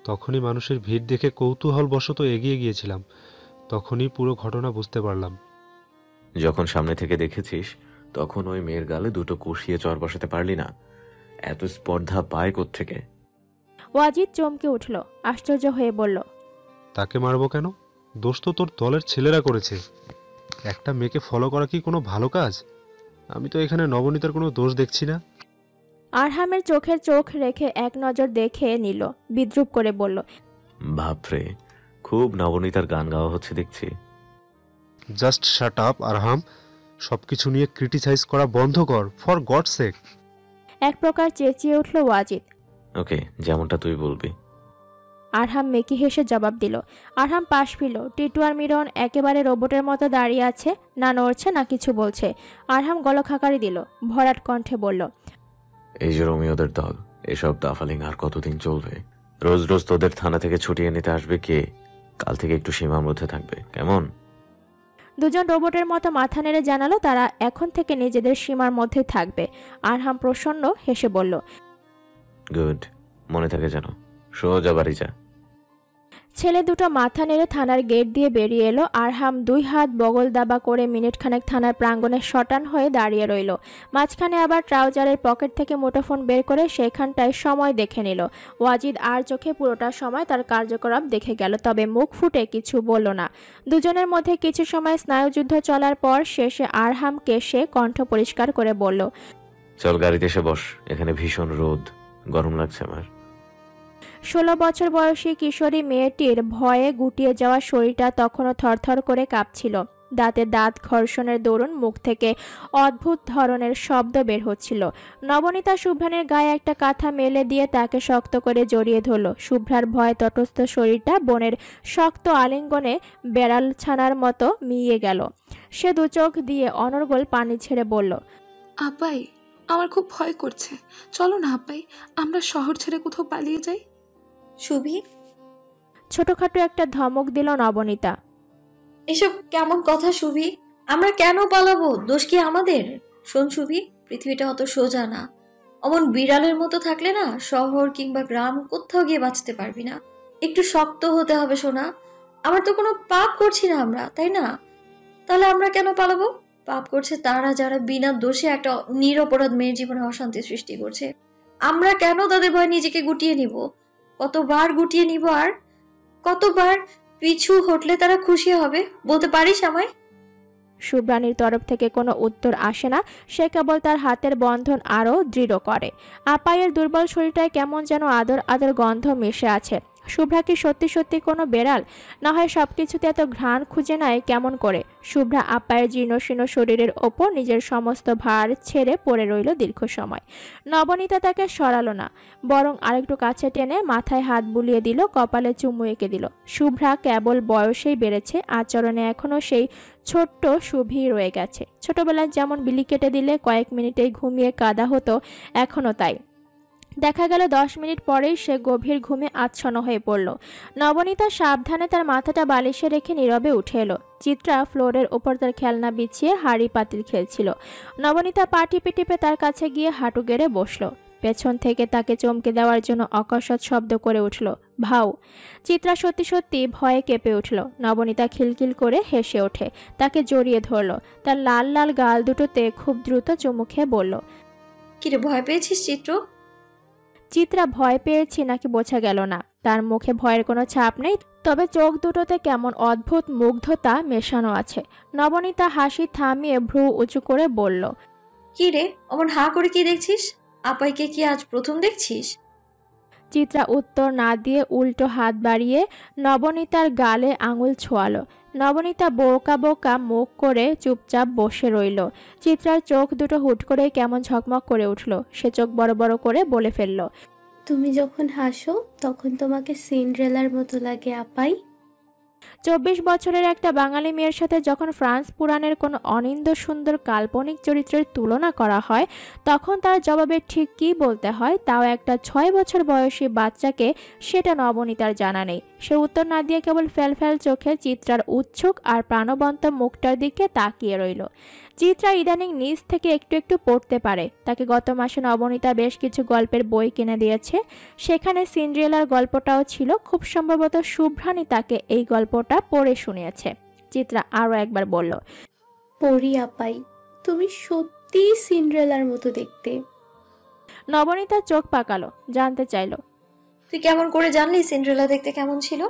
তখনই মানুষের ভিড় দেখে কৌতূহলবশত এগিয়ে গিয়েছিলাম। তখনই পুরো ঘটনা বুঝতে পারলাম। যখন সামনে থেকে দেখেছিস তখন ওই মেয়ের গালে 2টো কষিয়ে চর বসাতে পারলি না? এত স্পর্ধা পায় কোত্থেকে? ওয়াজিদ চমকে উঠল, আশ্চর্য হয়ে বলল, তাকে মারবো কেন? দোষ তো তোর দলের ছেলেরা করেছে। একটা মেয়েকে ফলো করা কি কোনো ভালো কাজ? আমি তো এখানে নবনীতার কোনো দোষ দেখছি না। আরহামের চোখের চোখ রেখে এক নজর দেখে নিল, বিদ্রুপ করে বলল, বাপরে, খুব নবনীতার গান গাওয়া হচ্ছে দেখছি। জাস্ট শাট আপ আরহাম, সবকিছু নিয়ে ক্রিটিসাইজ করা বন্ধ কর, ফর গড সেক। এক প্রকার চেঁচিয়ে উঠল ওয়াজিদ। ওকে, যেমনটা তুই বলবি। আরহাম মেকি হেসে জবাব দিল। আরহাম পাশ ফিরল। টিটু আর মিরন একেবারে রোবটের মতো দাঁড়িয়ে আছে, না নড়ছে না কিছু বলছে। আরহাম গলখাকারি দিল, ভরাট কণ্ঠে বলল, এই যে রোমিওদের দল, এসব দাফালিং আর কতদিন চলবে? রোজ রোজ তোদের থানা থেকে ছুটিয়ে নিতে আসবে কে? কাল থেকে একটু সীমার মধ্যে থাকবে, কেমন? দুজন রোবটের মতো মাথা নেড়ে জানালো তারা এখন থেকে নিজেদের সীমার মধ্যে থাকবে। আরহাম প্রসন্ন হেসে বলল, গুড, মনে থাকে যেন। সোজা বাড়ি যা। ছেলে দুটো মাথা নেড়ে থানার গেট দিয়ে বেরিয়ে এলো। আরহাম 2 হাত বগল দাবা করে মিনিটখানেক থানার প্রাঙ্গণে শটান হয়ে দাঁড়িয়ে রইল। মাঝখানে আবার ট্রাউজারের পকেট থেকে মুঠোফোন বের করে সেখানটায় সময় দেখে নিল। ওয়াজিদ আর চোখে পুরোটা সময় তার কার্যকলাপ দেখে গেল, তবে মুখ ফুটে কিছু বলল না। দুজনের মধ্যে কিছু সময় স্নায়ুযুদ্ধ চলার পর শেষে আরহামকে সে কণ্ঠ পরিষ্কার করে বলল, চল গাড়িতে এসে বস, এখানে ভীষণ রোদ, গরম লাগছে আমার। 16 বছর বয়সী কিশোরী মেয়েটির ভয়ে গুটিয়ে যাওয়া শরীরটা তখনও থরথর করে কাঁপছিল। দাঁতে দাঁত ঘর্ষণের দরুন মুখ থেকে অদ্ভুত ধরনের শব্দ বের হচ্ছিল। নবনীতা শুভ্রানের গায়ে একটা কাঁথা মেলে দিয়ে তাকে শক্ত করে জড়িয়ে ধরল। শুভ্রার ভয়ে তটস্থ শরীরটা বোনের শক্ত আলিঙ্গনে বেড়াল ছানার মতো মিয়ে গেল। সে 2 চোখ দিয়ে অনর্গল পানি ছেড়ে বলল, আব্বাই, আমার খুব ভয় করছে। চলো না আব্বাই, আমরা শহর ছেড়ে কোথাও পালিয়ে যাই। শুভি, ছোটখাটো একটা ধমক দিল নবনীতা। এসব কেমন কথা শুভি? আমরা কেন পালাবো? দোষ কি আমাদের? শোন শুভি, পৃথিবীটা অত সোজা না। অমন বিড়ালের মতো থাকলে না শহর কিংবা গ্রাম কোথাও গিয়ে বাঁচতে পারবি না। একটু শক্ত হতে হবে সোনা। আমার তো কোনো পাপ করছি না আমরা, তাই না? তাহলে আমরা কেন পালাবো? পাপ করছে তারা যারা বিনা দোষে একটা নিরপরাধ মেয়ের জীবনে অশান্তি সৃষ্টি করছে। আমরা কেন তাদের ভয় নিজেকে গুটিয়ে নিব? কতবার গুটিয়ে নিব আর কতবার পিছু হটলে তারা খুশি হবে বলতে পারিস আমায়? শুভ্রানীর তরফ থেকে কোনো উত্তর আসে না। সে কেবল তার হাতের বন্ধন আরও দৃঢ় করে। আপাইয়ের দুর্বল শরীরটায় কেমন যেন আদর আদর গন্ধ মিশে আছে। শুভ্রা কি সত্যি সত্যি কোনো বেড়াল? না হয় সবকিছুতে এত ঘ্রাণ খুঁজে নেয় কেমন করে? শুভ্রা আপায়ের জীর্ণশীর্ণ শরীরের ওপর নিজের সমস্ত ভার ছেড়ে পড়ে রইল দীর্ঘ সময়। নবনীতা তাকে সরালো না, বরং আরেকটু কাছে টেনে মাথায় হাত বুলিয়ে দিল, কপালে চুমু এঁকে দিল। শুভ্রা কেবল বয়সেই বেড়েছে, আচরণে এখনও সেই ছোট্ট শুভি রয়ে গেছে। ছোটবেলায় যেমন বিলি কেটে দিলে কয়েক মিনিটেই ঘুমিয়ে কাদা হতো, এখনও তাই। দেখা গেল 10 মিনিট পরেই সে গভীর ঘুমে আচ্ছন্ন হয়ে পড়ল। নবনীতা সাবধানে তার মাথাটা বালিশে রেখে নীরবে উঠে এলো। চিত্রা ফ্লোরের ওপর তার খেলনা বিছিয়ে হাঁড়ি পাতিল খেলছিল। নবনীতা পা টিপে টিপে তার কাছে গিয়ে হাঁটু গেড়ে বসল। পেছন থেকে তাকে চমকে দেওয়ার জন্য অকস্মাৎ শব্দ করে উঠল, ভাউ। চিত্রা সত্যি সত্যি ভয়ে কেঁপে উঠল। নবনীতা খিলখিল করে হেসে ওঠে, তাকে জড়িয়ে ধরল। তার লাল লাল গাল দুটোতে খুব দ্রুত চুমু খেয়ে বলল, কিরে, ভয় পেয়েছিস চিত্র? চিত্রা ভয় পেয়েছি নাকি বোঝা গেল না। তার মুখে ভয়ের কোনো ছাপ নেই, তবে চোখ দুটোতে কেমন অদ্ভুত মুগ্ধতা মেশানো আছে। নবনীতা হাসি থামিয়ে ভ্রু উঁচু করে বলল, কি রে, অমন হাঁ করে কি দেখছিস? আপাইকে কি আজ প্রথম দেখছিস? চিত্রা উত্তর না দিয়ে উল্টো হাত বাড়িয়ে নবনীতার গালে আঙুল ছোঁয়ালো। নবনীতা বোকা বোকা মুখ করে চুপচাপ বসে রইল। চিত্রার চোখ দুটো হুট করে কেমন ঝকমক করে উঠল। সে চোখ বড় বড় করে বলে ফেলল, তুমি যখন হাসো তখন তোমাকে সিন্ড্রেলার মতো লাগে আপাই। 24 বছরের একটা বাঙালি মেয়ের সাথে যখন ফ্রান্স পুরাণের কোনো অনিন্দ সুন্দর কাল্পনিক চরিত্রের তুলনা করা হয়, তখন তার জবাবে ঠিক কী বলতে হয় তাও একটা 6 বছর বয়সী বাচ্চাকে, সেটা নবনীতার জানা নেই। সে উত্তর না দিয়ে কেবল ফ্যালফ্যাল চোখে চিত্রার উৎসুক আর প্রাণবন্ত মুখটার দিকে তাকিয়ে রইল। চিত্রা ইদানিং নিজ থেকে একটু একটু পড়তে পারে। তাকে গত মাসে নবনীতা বেশ কিছু গল্পের বই কিনে দিয়েছে। সেখানে সিন্ড্রেলার গল্পটাও ছিল। খুব সম্ভবত শুভ্রানী তাকে এই গল্পটা পড়ে শুনিয়েছে। চিত্রা আরও একবার বলল, পড়ি আপাই, তুমি সত্যি সিন্ড্রেলার মতো দেখতে। নবনীতা চোখ পাকালো, জানতে চাইল, তুই কেমন করে জানলি সিন্ড্রেলা দেখতে কেমন ছিল?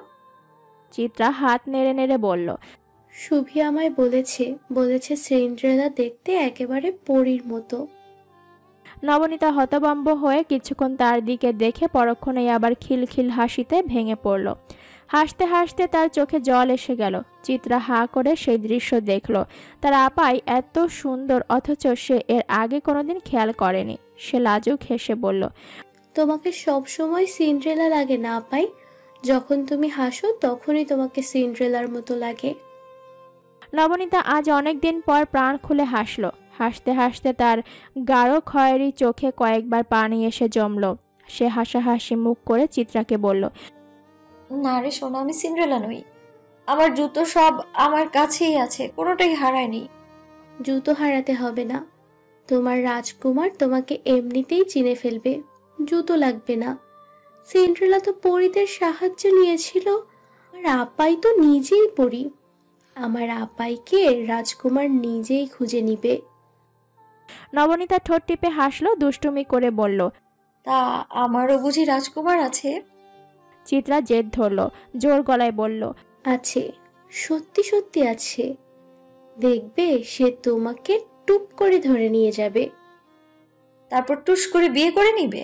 চিত্রা হাত নেড়ে নেড়ে বলল, শুভি আমায় বলেছে সিন্ড্রেলা দেখতে একেবারে পরীর মতো। নবনীতা হতভম্ব হয়ে কিছুক্ষণ তার দিকে দেখে পরক্ষণেই আবার খিলখিল হাসিতে ভেঙে পড়ল। হাসতে হাসতে তার চোখে জল এসে গেল। চিত্রা হাঁ করে সেই দৃশ্য দেখল। তার আপাই এত সুন্দর, অথচ সে এর আগে কোনোদিন খেয়াল করেনি। সে লাজুক হেসে বলল, তোমাকে সব সময় সিন্ড্রেলা লাগে না আপাই, যখন তুমি হাসো তখনই তোমাকে সিন্ড্রেলার মতো লাগে। নবনীতা আজ অনেক দিন পর প্রাণ খুলে হাসল। হাসতে হাসতে তার গাঢ় খয়েরি চোখে কয়েকবার পানি এসে জমল। সে হাসাহাসি মুখ করে চিত্রাকে বলল, না রে সোনা, আমি সিন্ড্রেলা নই। আমার জুতো সব আমার কাছেই আছে, কোনোটাই হারায়নি। জুতো হারাতে হবে না, তোমার রাজকুমার তোমাকে এমনিতেই চিনে ফেলবে, জুতো লাগবে না। সিন্ড্রেলা তো পরীদের সাহায্য নিয়েছিল, আর আপাই তো নিজেই পরী। আমার আপাইকে রাজকুমার নিজেই খুঁজে নিবে। নবনীতা ঠোঁট টিপে হাসলো, দুষ্টুমি করে বলল, তা আমারও বুঝি রাজকুমার আছে? চিত্রা জেদ ধরল, জোর গলায় বলল, আছে, সত্যি সত্যি আছে। দেখবে সে তোমাকে টুপ করে ধরে নিয়ে যাবে, তারপর টুস করে বিয়ে করে নিবে।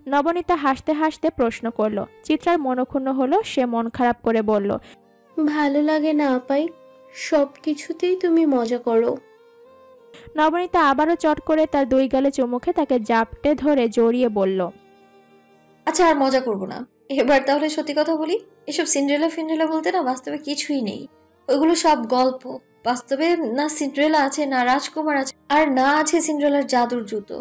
নবনীতা হাসতে হাসতে প্রশ্ন করল। চিত্রার মনক্ষুণ্ণ হলো। সে মন খারাপ করে বলল, ভালো লাগে না আপাই, সব কিছুতেই তুমি মজা করো। নবনীতা আবারও চট করে তার দুই গালে চুমুখে তাকে জাপটে ধরে জড়িয়ে বলল, আচ্ছা আর মজা করব না, এবার তাহলে সত্যি কথা বলি। এসব সিন্ড্রেলা ফিন্ড্রেলা বলতে না বাস্তবে কিছুই নেই, ওইগুলো সব গল্প। বাস্তবে না সিন্ড্রেলা আছে, না রাজকুমার আছে, আর না আছে সিন্ড্রেলার জাদুর জুতো।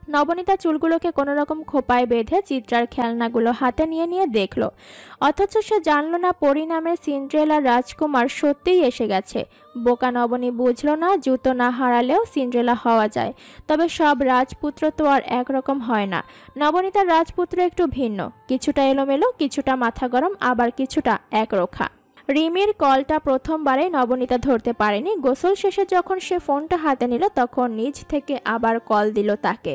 নবনীতা চুলগুলোকে কোনোরকম খোপায় বেঁধে চিত্রার খেলনাগুলো হাতে নিয়ে নিয়ে দেখল। অথচ সে জানল না পরিণামের সিন্ড্রেলা রাজকুমার সত্যিই এসে গেছে। বোকা নবনী বুঝল না জুতো না হারালেও সিন্ড্রেলা হওয়া যায়, তবে সব রাজপুত্র তো আর একরকম হয় না। নবনীতার রাজপুত্র একটু ভিন্ন, কিছুটা এলোমেলো, কিছুটা মাথা গরম, আবার কিছুটা একরোখা। রিমির কলটা প্রথমবারে নবনীতা ধরতে পারেনি। গোসল শেষে যখন সে ফোনটা হাতে নিল তখন নিজ থেকে আবার কল দিল তাকে।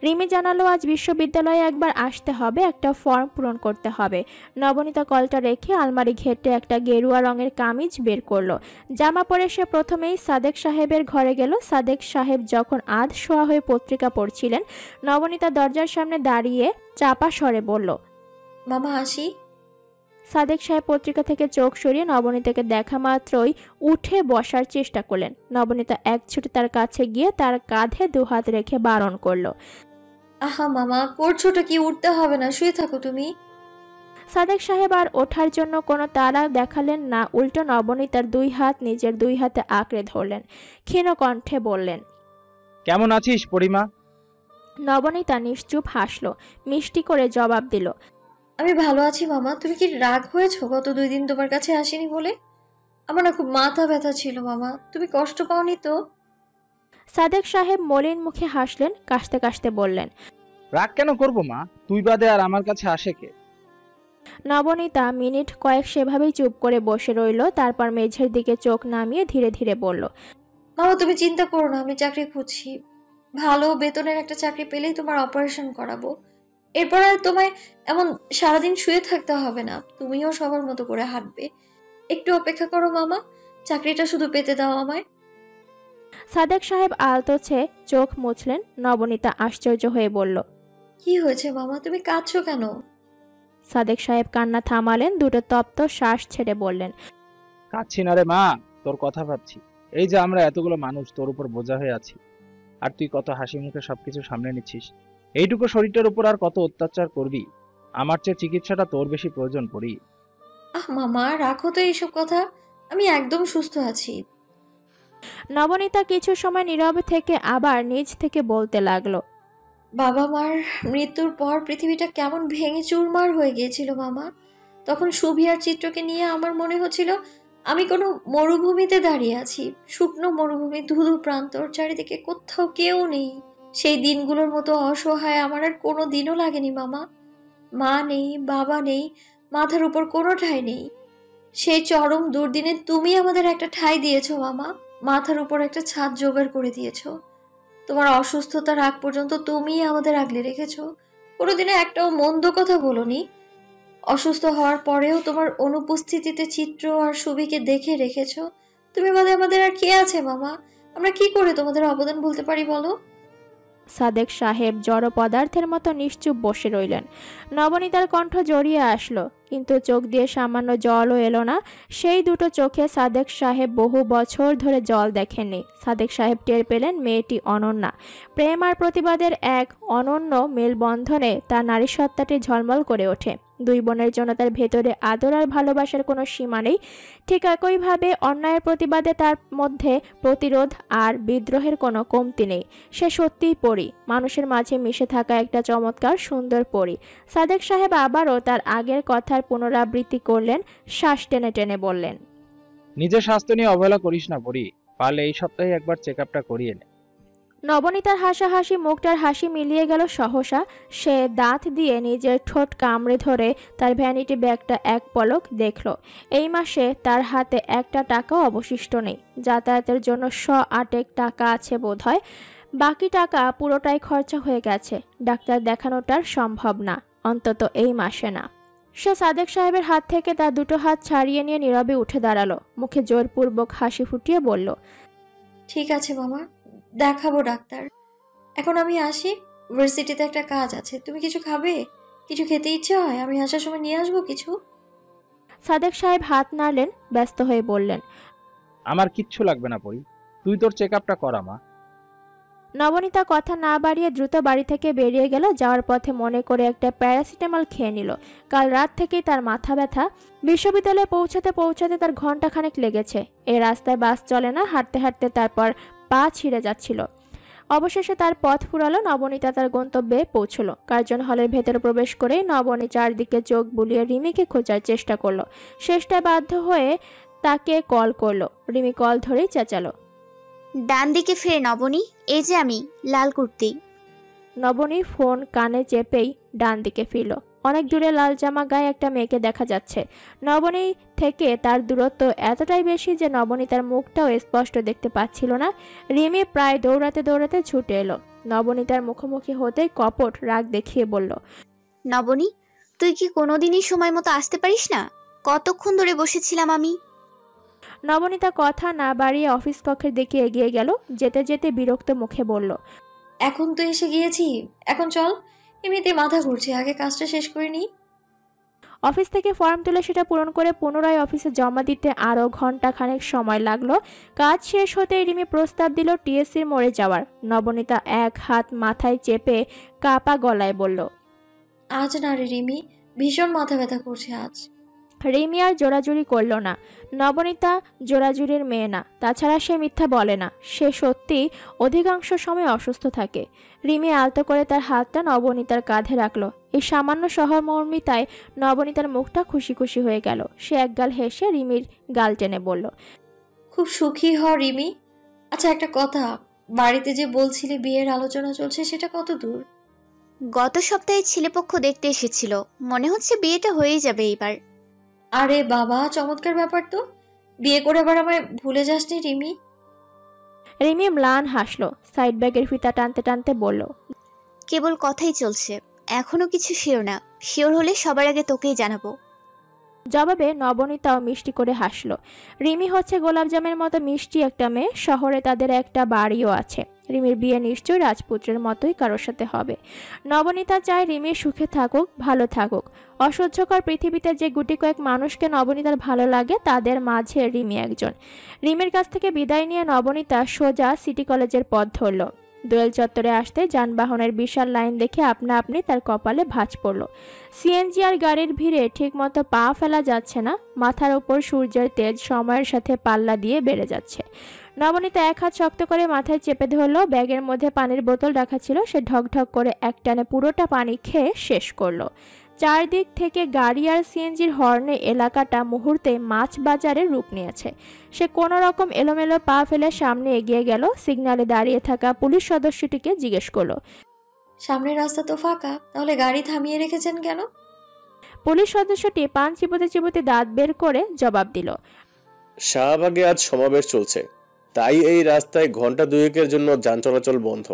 রিমি জানালো আজ বিশ্ববিদ্যালয়ে একবার আসতে হবে, একটা ফর্ম পূরণ করতে হবে। নবনীতা কলটা রেখে আলমারি ঘেটে একটা গেরুয়া রঙের কামিজ বের করলো। জামা পরে সে প্রথমেই সাদেক সাহেবের ঘরে গেল। সাদেক সাহেব যখন আধ শোয়া হয়ে পত্রিকা পড়ছিলেন, নবনীতা দরজার সামনে দাঁড়িয়ে চাপা স্বরে বলল, মামা আসি। সাদেক সাহেব পত্রিকা থেকে চোখ সরিয়ে নবনীতাকে দেখা মাত্রই উঠে বসার চেষ্টা করলেন। নবনীতা এক ছুটে তার কাছে গিয়ে তার কাঁধে দুহাত রেখে বারণ করল, আহা মামা, করছোটা কি? উঠতে হবে না, শুয়ে থাকো তুমি। সাদেক সাহেব আর ওঠার জন্য কোনো তাড়া দেখালেন না, উল্টো নবনীতার দুই হাত নিজের দুই হাতে আঁকড়ে ধরলেন। ক্ষীণ কণ্ঠে বললেন, কেমন আছিস পরিমা? নবনীতা নিশ্চুপ হাসল, মিষ্টি করে জবাব দিল, আমি ভালো আছি মামা। তুমি কি রাগ হয়েছো গত 2 দিন তোমার কাছে আসিনি বলে? আমার না খুব মাথা ব্যথা ছিল মামা, তুমি কষ্ট পাওনি তো? সাদেক সাহেব মলিন মুখে হাসলেন, কাশতে কাশতে বললেন, রাগ কেন করব মা, তুই বাদে আর আমার কাছে আসে কে? নবনীতা মিনিট কয়েক সেভাবেই চুপ করে বসে রইল। তারপর মেঝের দিকে চোখ নামিয়ে ধীরে ধীরে বলল, মামা তুমি চিন্তা করো না, আমি চাকরি খুঁজছি। ভালো বেতনের একটা চাকরি পেলেই তোমার অপারেশন করাবো। এরপর আর তোমায় এমন সারাদিন শুয়ে থাকতে হবে না, তুমিও সবার মতো করে হাঁটবে। একটু অপেক্ষা করো মামা, চাকরিটা শুধু পেতে দাও আমায়। সাদেক সাহেব আলতোছে চোখ মুছলেন। নবনীতা আশ্চর্য হয়ে বলল, কি হয়েছে মামা, তুমি কাঁদছো কেন? সাদেক সাহেব কান্না থামালেন, দুটো তপ্ত শ্বাস ছেড়ে বললেন, কাঁদছি না রে মা, তোর কথা ভাবছি। এই যে আমরা এতগুলো মানুষ তোর উপর বোঝা হয়ে আছি, আর তুই কত হাসি মুখে সবকিছু সামনে নিচ্ছিস। এইটুকু শরীরটার উপর আর কত অত্যাচার করবি? আমার চেয়ে চিকিৎসাটা তোর বেশি প্রয়োজন পড়ি। আহ মামা, রাখো তো এইসব কথা, আমি একদম সুস্থ আছি। নবনীতা কিছু সময় নীরবে থেকে আবার নিজ থেকে বলতে লাগলো, বাবা মার মৃত্যুর পর পৃথিবীটা কেমন ভেঙে চুরমার হয়ে গিয়েছিল মামা। তখন সুভি আর চিত্রকে নিয়ে আমার মনে হচ্ছিল আমি কোনো মরুভূমিতে দাঁড়িয়ে আছি, শুকনো মরুভূমি, ধুধু প্রান্তর, চারিদিকে কোথাও কেউ নেই। সেই দিনগুলোর মতো অসহায় আমার আর কোনো দিনও লাগেনি মামা। মা নেই, বাবা নেই, মাথার উপর কোনো ঠাঁই নেই। সেই চরম দুর্দিনে তুমি আমাদের একটা ঠাঁই দিয়েছো মামা, মাথার উপর একটা ছাদ জোগাড় করে দিয়েছো। তোমার অসুস্থতার আগ পর্যন্ত তুমি আমাদের আগলে রেখেছো, কোনোদিনে একটাও মন্দ কথা বলোনি। অসুস্থ হওয়ার পরেও তোমার অনুপস্থিতিতে চিত্র আর সুবিকে দেখে রেখেছো। তুমি বাদে আমাদের আর কে আছে মামা? আমরা কি করে তোমাদের অবদান বলতে পারি বলো? সাদেক সাহেব জড় পদার্থের মতো নিশ্চুপ বসে রইলেন। নবনীতার কণ্ঠ জড়িয়ে আসলো, কিন্তু চোখ দিয়ে সামান্য জলও এলো না। সেই দুটো চোখে সাদেক সাহেব বহু বছর ধরে জল দেখেননি। সাদেক সাহেব টের পেলেন মেয়েটি অনন্যা। প্রেম আর প্রতিবাদের এক অনন্য মেলবন্ধনে তার নারীসত্তাটি ঝলমল করে ওঠে। দুই বোনের জন্য তার ভেতরে আদর আর ভালোবাসার কোনো সীমা নেই। ঠিক একইভাবে অন্যায়ের প্রতিবাদে তার মধ্যে প্রতিরোধ আর বিদ্রোহের কোনো কমতি নেই। সে সত্যিই পরী, মানুষের মাঝে মিশে থাকা একটা চমৎকার সুন্দর পরী। সাদেক সাহেব আবারও তার আগের কথার পুনরাবৃত্তি করলেন, শ্বাস টেনে টেনে বললেন, নিজের স্বাস্থ্য নিয়ে অবহেলা করিস না পরি, পারলে এই সপ্তাহে একবার চেক আপটা করিয়ে নে। নবনীতার হাসাহাসি মুখটার হাসি মিলিয়ে গেল সহসা। সে দাঁত দিয়ে নিজের ঠোঁট কামড়ে ধরে তার ভ্যানিটি ব্যাগটা এক পলক দেখল। এই মাসে তার হাতে একটা টাকাও অবশিষ্ট নেই। যাতায়াতের জন্য 108 টাকা আছে বোধহয়। বাকি টাকা পুরোটাই খরচা হয়ে গেছে। ডাক্তার দেখানোটার সম্ভব না, অন্তত এই মাসে না। সে সাদেক সাহেবের হাত থেকে তার দুটো হাত ছাড়িয়ে নিয়ে নীরবে উঠে দাঁড়ালো। মুখে জোরপূর্বক হাসি ফুটিয়ে বলল, ঠিক আছে মামা, দেখাবো ডাক্তার। এখন আমি আসি, ইউনিভার্সিটিতে একটা কাজ আছে। তুমি কিছু খাবে? কিছু খেতে ইচ্ছে হয়? আমি আসার সময় নিয়ে আসবো কিছু। সাদেক সাহেব হাত নাড়লেন, ব্যস্ত হয়ে বললেন, আমার কিচ্ছু লাগবে না পরি, তুই তোর চেক আপটা করা মা। নবনীতা কথা না বাড়িয়ে দ্রুত বাড়ি থেকে বেরিয়ে গেল। যাওয়ার পথে মনে করে একটা প্যারাসিটামল খেয়ে নিল। কাল রাত থেকেই তার মাথা ব্যথা। বিশ্ববিদ্যালয়ে পৌঁছাতে পৌঁছাতে তার ঘন্টাখানেক লেগেছে। এই রাস্তায় বাস চলে না। হাঁটতে হাঁটতে তারপর পা ছিঁড়ে যাচ্ছিল। অবশেষে তার পথ ফুরালো, নবনীতা তার গন্তব্যে পৌঁছলো। কার্জন হলের ভেতরে প্রবেশ করে নবনী চারদিকে চোখ বুলিয়ে রিমিকে খোঁজার চেষ্টা করলো। শেষটায় বাধ্য হয়ে তাকে কল করলো। রিমি কল ধরেই চেঁচালো, ডান দিকে ফিরে নবনী, এই যে আমি, লাল কুর্তি। নবনী ফোন কানে চেপেই ডান দিকে ফিরল। অনেক দূরে লাল জামা গায়ে একটা মেয়েকে দেখা যাচ্ছে। নবনী থেকে তার দূরত্ব এতটাই বেশি যে নবনী তার মুখটাও স্পষ্ট দেখতে পাচ্ছিল না। রিমি প্রায় দৌড়াতে দৌড়াতে ছুটে এলো। নবনী তার মুখোমুখি হতেই কপট রাগ দেখিয়ে বলল, নবনী, তুই কি কোনোদিনই সময় মতো আসতে পারিস না? কতক্ষণ ধরে বসেছিলাম আমি। নবনীতা কথা না বাড়িয়ে অফিস কক্ষের দিকে এগিয়ে গেল। যেতে যেতে বিরক্ত মুখে বলল, এখন তো এসে গিয়েছি, এখন চল, এমনিতে মাথা ঘুরছে, আগে কাজটা শেষ করে নিই। অফিস থেকে ফর্ম তুলে সেটা পূরণ করে পুনরায় অফিসে জমা দিতে আরও ঘন্টাখানেক সময় লাগলো। কাজ শেষ হতেই রিমি প্রস্তাব দিল টিএসসির মোড়ে যাওয়ার। নবনীতা এক হাত মাথায় চেপে কাপা গলায় বলল, আজ না রে রিমি, ভীষণ মাথা ব্যথা করছে আজ। রিমি আর জোরাজুরি করল না। নবনীতা জোরাজুরির মেয়ে না, তাছাড়া সে মিথ্যা বলে না। সে সত্যি অধিকাংশ সময় অসুস্থ থাকে। রিমি আলতো করে তার হাতটা নবনীতার কাঁধে রাখলো। এই সামান্য সহমর্মিতায় নবনীতার মুখটা খুশি খুশি হয়ে গেল। সে একগাল হেসে রিমির গাল টেনে বলল, খুব সুখী হ রিমি। আচ্ছা একটা কথা, বাড়িতে যে বলছিলে বিয়ের আলোচনা চলছে, সেটা কত দূর? গত সপ্তাহে ছেলেপক্ষ দেখতে এসেছিল, মনে হচ্ছে বিয়েটা হয়ে যাবে এইবার। আরে বাবা, চমৎকার ব্যাপার তো। বিয়ে করে আবার আমায় ভুলে যাসনি রিমি। রিমি ম্লান হাসলো, সাইড ব্যাগের ফিতা টানতে টানতে বলল, কেবল কথাই চলছে, এখনো কিছু শিওর না। শিওর হলে সবার আগে তোকেই জানাবো। জবাবে নবনীতাও মিষ্টি করে হাসলো। রিমি হচ্ছে গোলাপজামের মতো মিষ্টি একটা মেয়ে। শহরে তাদের একটা বাড়িও আছে। রিমির বিয়ে নিশ্চয়ই রাজপুত্রের মতোই কারোর সাথে হবে। নবনীতা চায় রিমি সুখে থাকুক, ভালো থাকুক। অসহ্যকর পৃথিবীতে যে গুটি কয়েক মানুষকে নবনীতার ভালো লাগে, তাদের মাঝে রিমি একজন। রিমির কাছ থেকে বিদায় নিয়ে নবনীতা সোজা সিটি কলেজের পথ ধরল। দোয়েল চত্বরে আসতে যানবাহনের বিশাল লাইন দেখে আপনা আপনি তার কপালে ভাঁজ পড়ল। সিএনজি আর গাড়ির ভিড়ে ঠিকমতো পা ফেলা যাচ্ছে না। মাথার ওপর সূর্যের তেজ সময়ের সাথে পাল্লা দিয়ে বেড়ে যাচ্ছে। নবনীতা এক হাত শক্ত করে মাথায় চেপে ধরল। ব্যাগের মধ্যে পানির বোতল রাখা ছিল। সে ঢকঢক করে একটানে পুরোটা পানি খেয়ে শেষ করলো। চারদিক থেকে গাড়ি আর সিএনজির হর্নে এলাকাটা মুহূর্তে মাছ বাজারের রূপ নিয়েছে। সে কোনো রকম এলোমেলো পা ফেলে সামনে এগিয়ে গেল। সিগন্যালে দাঁড়িয়ে থাকা পুলিশ সদস্যটিকে জিজ্ঞেস করলো, সামনের রাস্তা তো ফাঁকা, তাহলে গাড়ি থামিয়ে রেখেছেন কেন? পুলিশ সদস্যটি পান চিবোতে চিবোতে দাঁত বের করে জবাব দিল, শাহবাগে আজ সমাবেশ চলছে, তাই এই রাস্তায় ঘন্টা দুয়েকের জন্য যান চলাচল বন্ধ।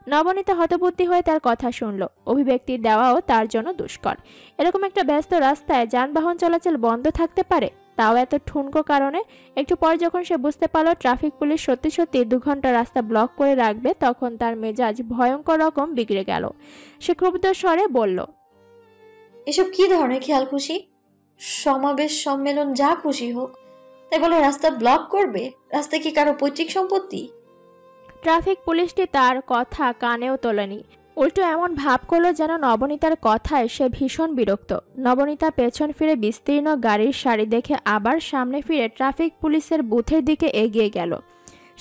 নবনীতা হতবুদ্ধি হয়ে তার কথা শুনল। অভিব্যক্তি দেওয়াও তার জন্য দুষ্কর। এরকম একটা ব্যস্ত রাস্তায় যানবাহন চলাচল বন্ধ থাকতে পারে, তাও এত ঠুনকো কারণে? একটু পর যখন সে বুঝতে পারল ট্রাফিক পুলিশ সত্যি সত্যি 2 ঘন্টা রাস্তা ব্লক করে রাখবে, তখন তার মেজাজ ভয়ঙ্কর রকম বিগড়ে গেল। সে ক্ষুব্ধ স্বরে বলল, এসব কি ধরনের খেয়াল খুশি? সমাবেশ, সম্মেলন, যা খুশি হোক, তাই বলে রাস্তা ব্লক করবে? রাস্তা কি কারো পৈতৃক সম্পত্তি? ট্রাফিক পুলিশটি তার কথা কানেও তোলেনি। উল্টো এমন ভাব করলো যেন নবনীতার কথায় সে ভীষণ বিরক্ত। নবনীতা পেছন ফিরে বিস্তীর্ণ গাড়ির সারি দেখে আবার সামনে ফিরে ট্রাফিক পুলিশের বুথের দিকে এগিয়ে গেল।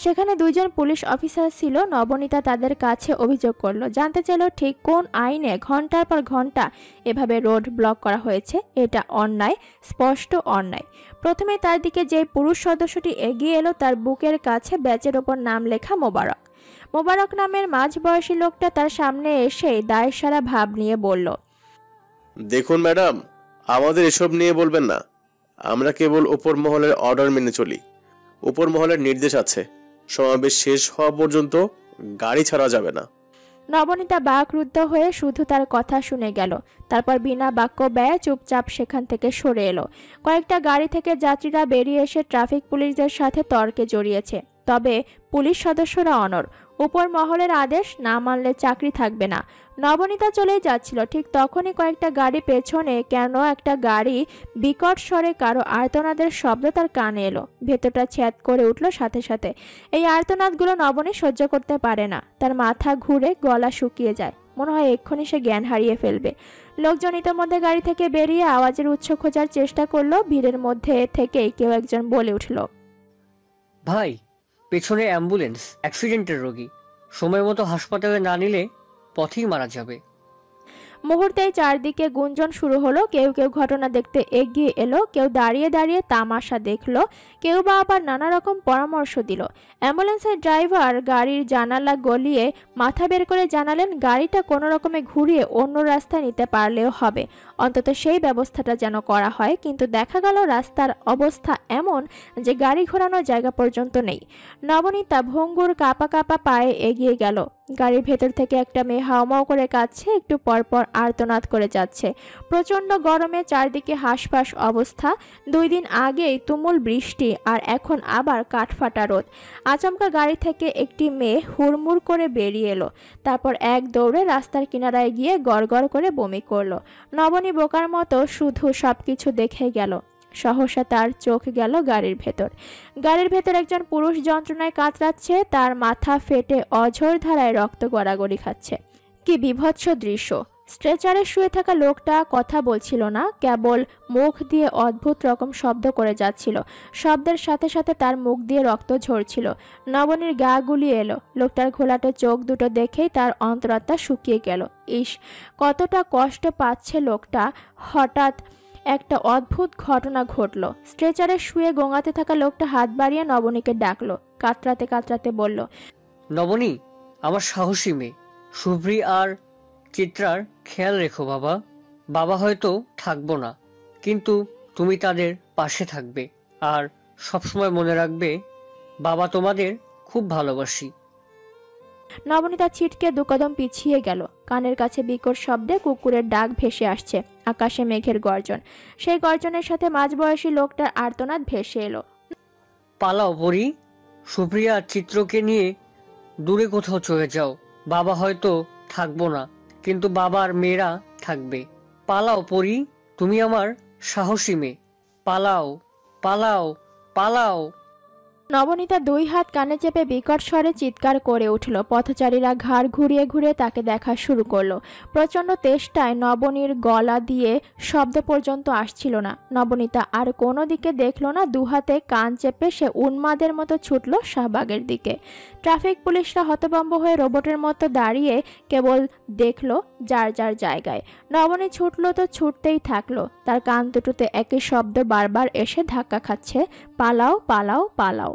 সেখানে 2 জন পুলিশ অফিসার ছিল। নবনীতা তাদের কাছে অভিযোগ করলো, জানতে চাইল ঠিক কোন আইনে ঘন্টার পর ঘন্টা এভাবে রোড ব্লক করা হয়েছে। এটা অন্যায়, স্পষ্ট অন্যায়। প্রথমে তার দিকে যে পুরুষ সদস্যটি এগিয়ে এলো, তার বুকের কাছে ব্যাচের ওপর নাম লেখা মোবারক। মোবারক নামের মাঝবয়সী লোকটা তার সামনে এসে দায়সারা ভাব নিয়ে বলল, দেখুন ম্যাডাম, আমাদের এসব নিয়ে বলবেন না। আমরা কেবল উপর মহলের অর্ডার মেনে চলি। উপর মহলের নির্দেশ আছে, সমাবেশ শেষ হওয়া পর্যন্ত গাড়ি ছাড়া যাবে না। নবনীতা বাকরুদ্ধ হয়ে শুধু তার কথা শুনে গেল। তারপর বিনা বাক্য ব্যয়ে চুপচাপ সেখান থেকে সরে এলো। কয়েকটা গাড়ি থেকে যাত্রীরা বেরিয়ে এসে ট্রাফিক পুলিশদের সাথে তর্কে জড়িয়েছে। তবে পুলিশ সদস্যরা অনড়। উপর মহলের আদেশ না মানলে চাকরি থাকবে না। নবনীতা চলেই যাচ্ছিল, ঠিক তখনই কয়েকটা গাড়ি পেছনে কেন একটা গাড়ি বিকট স্বরে কারো আর্তনাদের শব্দ তার কানে এলো। ভেতরটা ছ্যাদ করে উঠল সাথে সাথে। এই আর্তনাদগুলো নবনী সহ্য করতে পারে না। তার মাথা ঘুরে, গলা শুকিয়ে যায়। মনে হয় এক্ষুনি সে জ্ঞান হারিয়ে ফেলবে। লোকজন ইতোমধ্যে গাড়ি থেকে বেরিয়ে আওয়াজের উৎস খোঁজার চেষ্টা করলো। ভিড়ের মধ্যে থেকেই কেউ একজন বলে উঠল, ভাই, পেছনে অ্যাম্বুলেন্স, অ্যাক্সিডেন্টের রোগী, সময় মতো হাসপাতালে না নিলে পথেই মারা যাবে। মুহূর্তেই চারদিকে গুঞ্জন শুরু হলো। কেউ কেউ ঘটনা দেখতে এগিয়ে এলো, কেউ দাঁড়িয়ে দাঁড়িয়ে তামাশা দেখলো, কেউ বা আবার নানা রকম পরামর্শ দিল। অ্যাম্বুলেন্সের ড্রাইভার গাড়ির জানালা গলিয়ে মাথা বের করে জানালেন গাড়িটা কোনো রকমে ঘুরিয়ে অন্য রাস্তায় নিতে পারলেও হবে, অন্তত সেই ব্যবস্থাটা যেন করা হয়। কিন্তু দেখা গেল রাস্তার অবস্থা এমন যে গাড়ি ঘোরানোর জায়গা পর্যন্ত নেই। নবনীতা ভঙ্গুর কাঁপা কাঁপা পায়ে এগিয়ে গেল। গাড়ির ভেতর থেকে একটা মেয়ে হাওমাও করে কাঁদছে, একটু পরপর আর্তনাদ করে যাচ্ছে। প্রচণ্ড গরমে চারদিকে হাঁসফাঁস অবস্থা। 2 দিন আগেই তুমুল বৃষ্টি আর এখন আবার কাঠফাটা রোদ। আচমকা গাড়ি থেকে একটি মেয়ে হুড়মুড় করে বেরিয়ে এলো, তারপর এক দৌড়ে রাস্তার কিনারায় গিয়ে গড়গড় করে বমি করলো। নবনী বোকার মতো শুধু সবকিছু দেখে গেল। সহসা তার চোখ গেল গাড়ির ভেতর। গাড়ির ভেতর একজন পুরুষ যন্ত্রণায় কাতরাচ্ছে, তার মাথা ফেটে অঝোর ধারায় রক্ত গড়াগড়ি খাচ্ছে। কি বিভৎস দৃশ্য! স্ট্রেচারে শুয়ে থাকা লোকটা কথা বলছিল না, কেবল মুখ দিয়ে অদ্ভুত রকম শব্দ করে যাচ্ছিল। শব্দের সাথে সাথে তার মুখ দিয়ে রক্ত ঝরছিল। নবনীর গা গুলিয়ে এলো। লোকটার ঘোলাটে চোখ দুটো দেখেই তার অন্তরাত্মা শুকিয়ে গেল। ইস, কতটা কষ্ট পাচ্ছে লোকটা! হঠাৎ একটা অদ্ভুত ঘটনা ঘটল। স্ট্রেচারে শুয়ে গোঙাতে থাকা লোকটা হাত বাড়িয়ে নবনীকে ডাকলো, কাতরাতে কাতরাতে বলল, নবনী, আমার সাহসী মেয়ে শুভ্রি আর চিত্রার খেয়াল রেখো বাবা। বাবা হয়তো থাকবো না, কিন্তু তুমি তাদের পাশে থাকবে আর সবসময় মনে রাখবে বাবা তোমাদের খুব ভালোবাসি। নবনীতা ছিটকে 2 কদম পিছিয়ে গেল। কানের কাছে বিকট শব্দে কুকুরের ডাক ভেসে আসছে। আকাশে মেঘের গর্জন, সেই গর্জনের সাথে মাঝবয়সী লোকটার আর্তনাদ ভেসে এলো। পালাও পরি, সুপ্রিয়া আর চিত্রকে নিয়ে দূরে কোথাও চলে যাও। বাবা হয়তো থাকবো না, কিন্তু বাবার মেয়েরা থাকবে। পালাও পরি, তুমি আমার সাহসী মেয়ে। পালাও, পালাও, পালাও। নবনীতা 2 হাত কানে চেপে বিকট স্বরে চিৎকার করে উঠল। পথচারীরা ঘাড় ঘুরিয়ে ঘুরিয়ে তাকে দেখা শুরু করলো। প্রচণ্ড তেষ্টায় নবনীর গলা দিয়ে শব্দ পর্যন্ত আসছিল না। নবনীতা আর কোনো দিকে দেখলো না। 2 হাতে কান চেপে সে উন্মাদের মতো ছুটল শাহবাগের দিকে। ট্রাফিক পুলিশরা হতভম্ব হয়ে রোবটের মতো দাঁড়িয়ে কেবল দেখলো যার যার জায়গায়। নবনী ছুটলো তো ছুটতেই থাকলো। তার কান দুটোতে একই শব্দ বারবার এসে ধাক্কা খাচ্ছে, পালাও, পালাও, পালাও।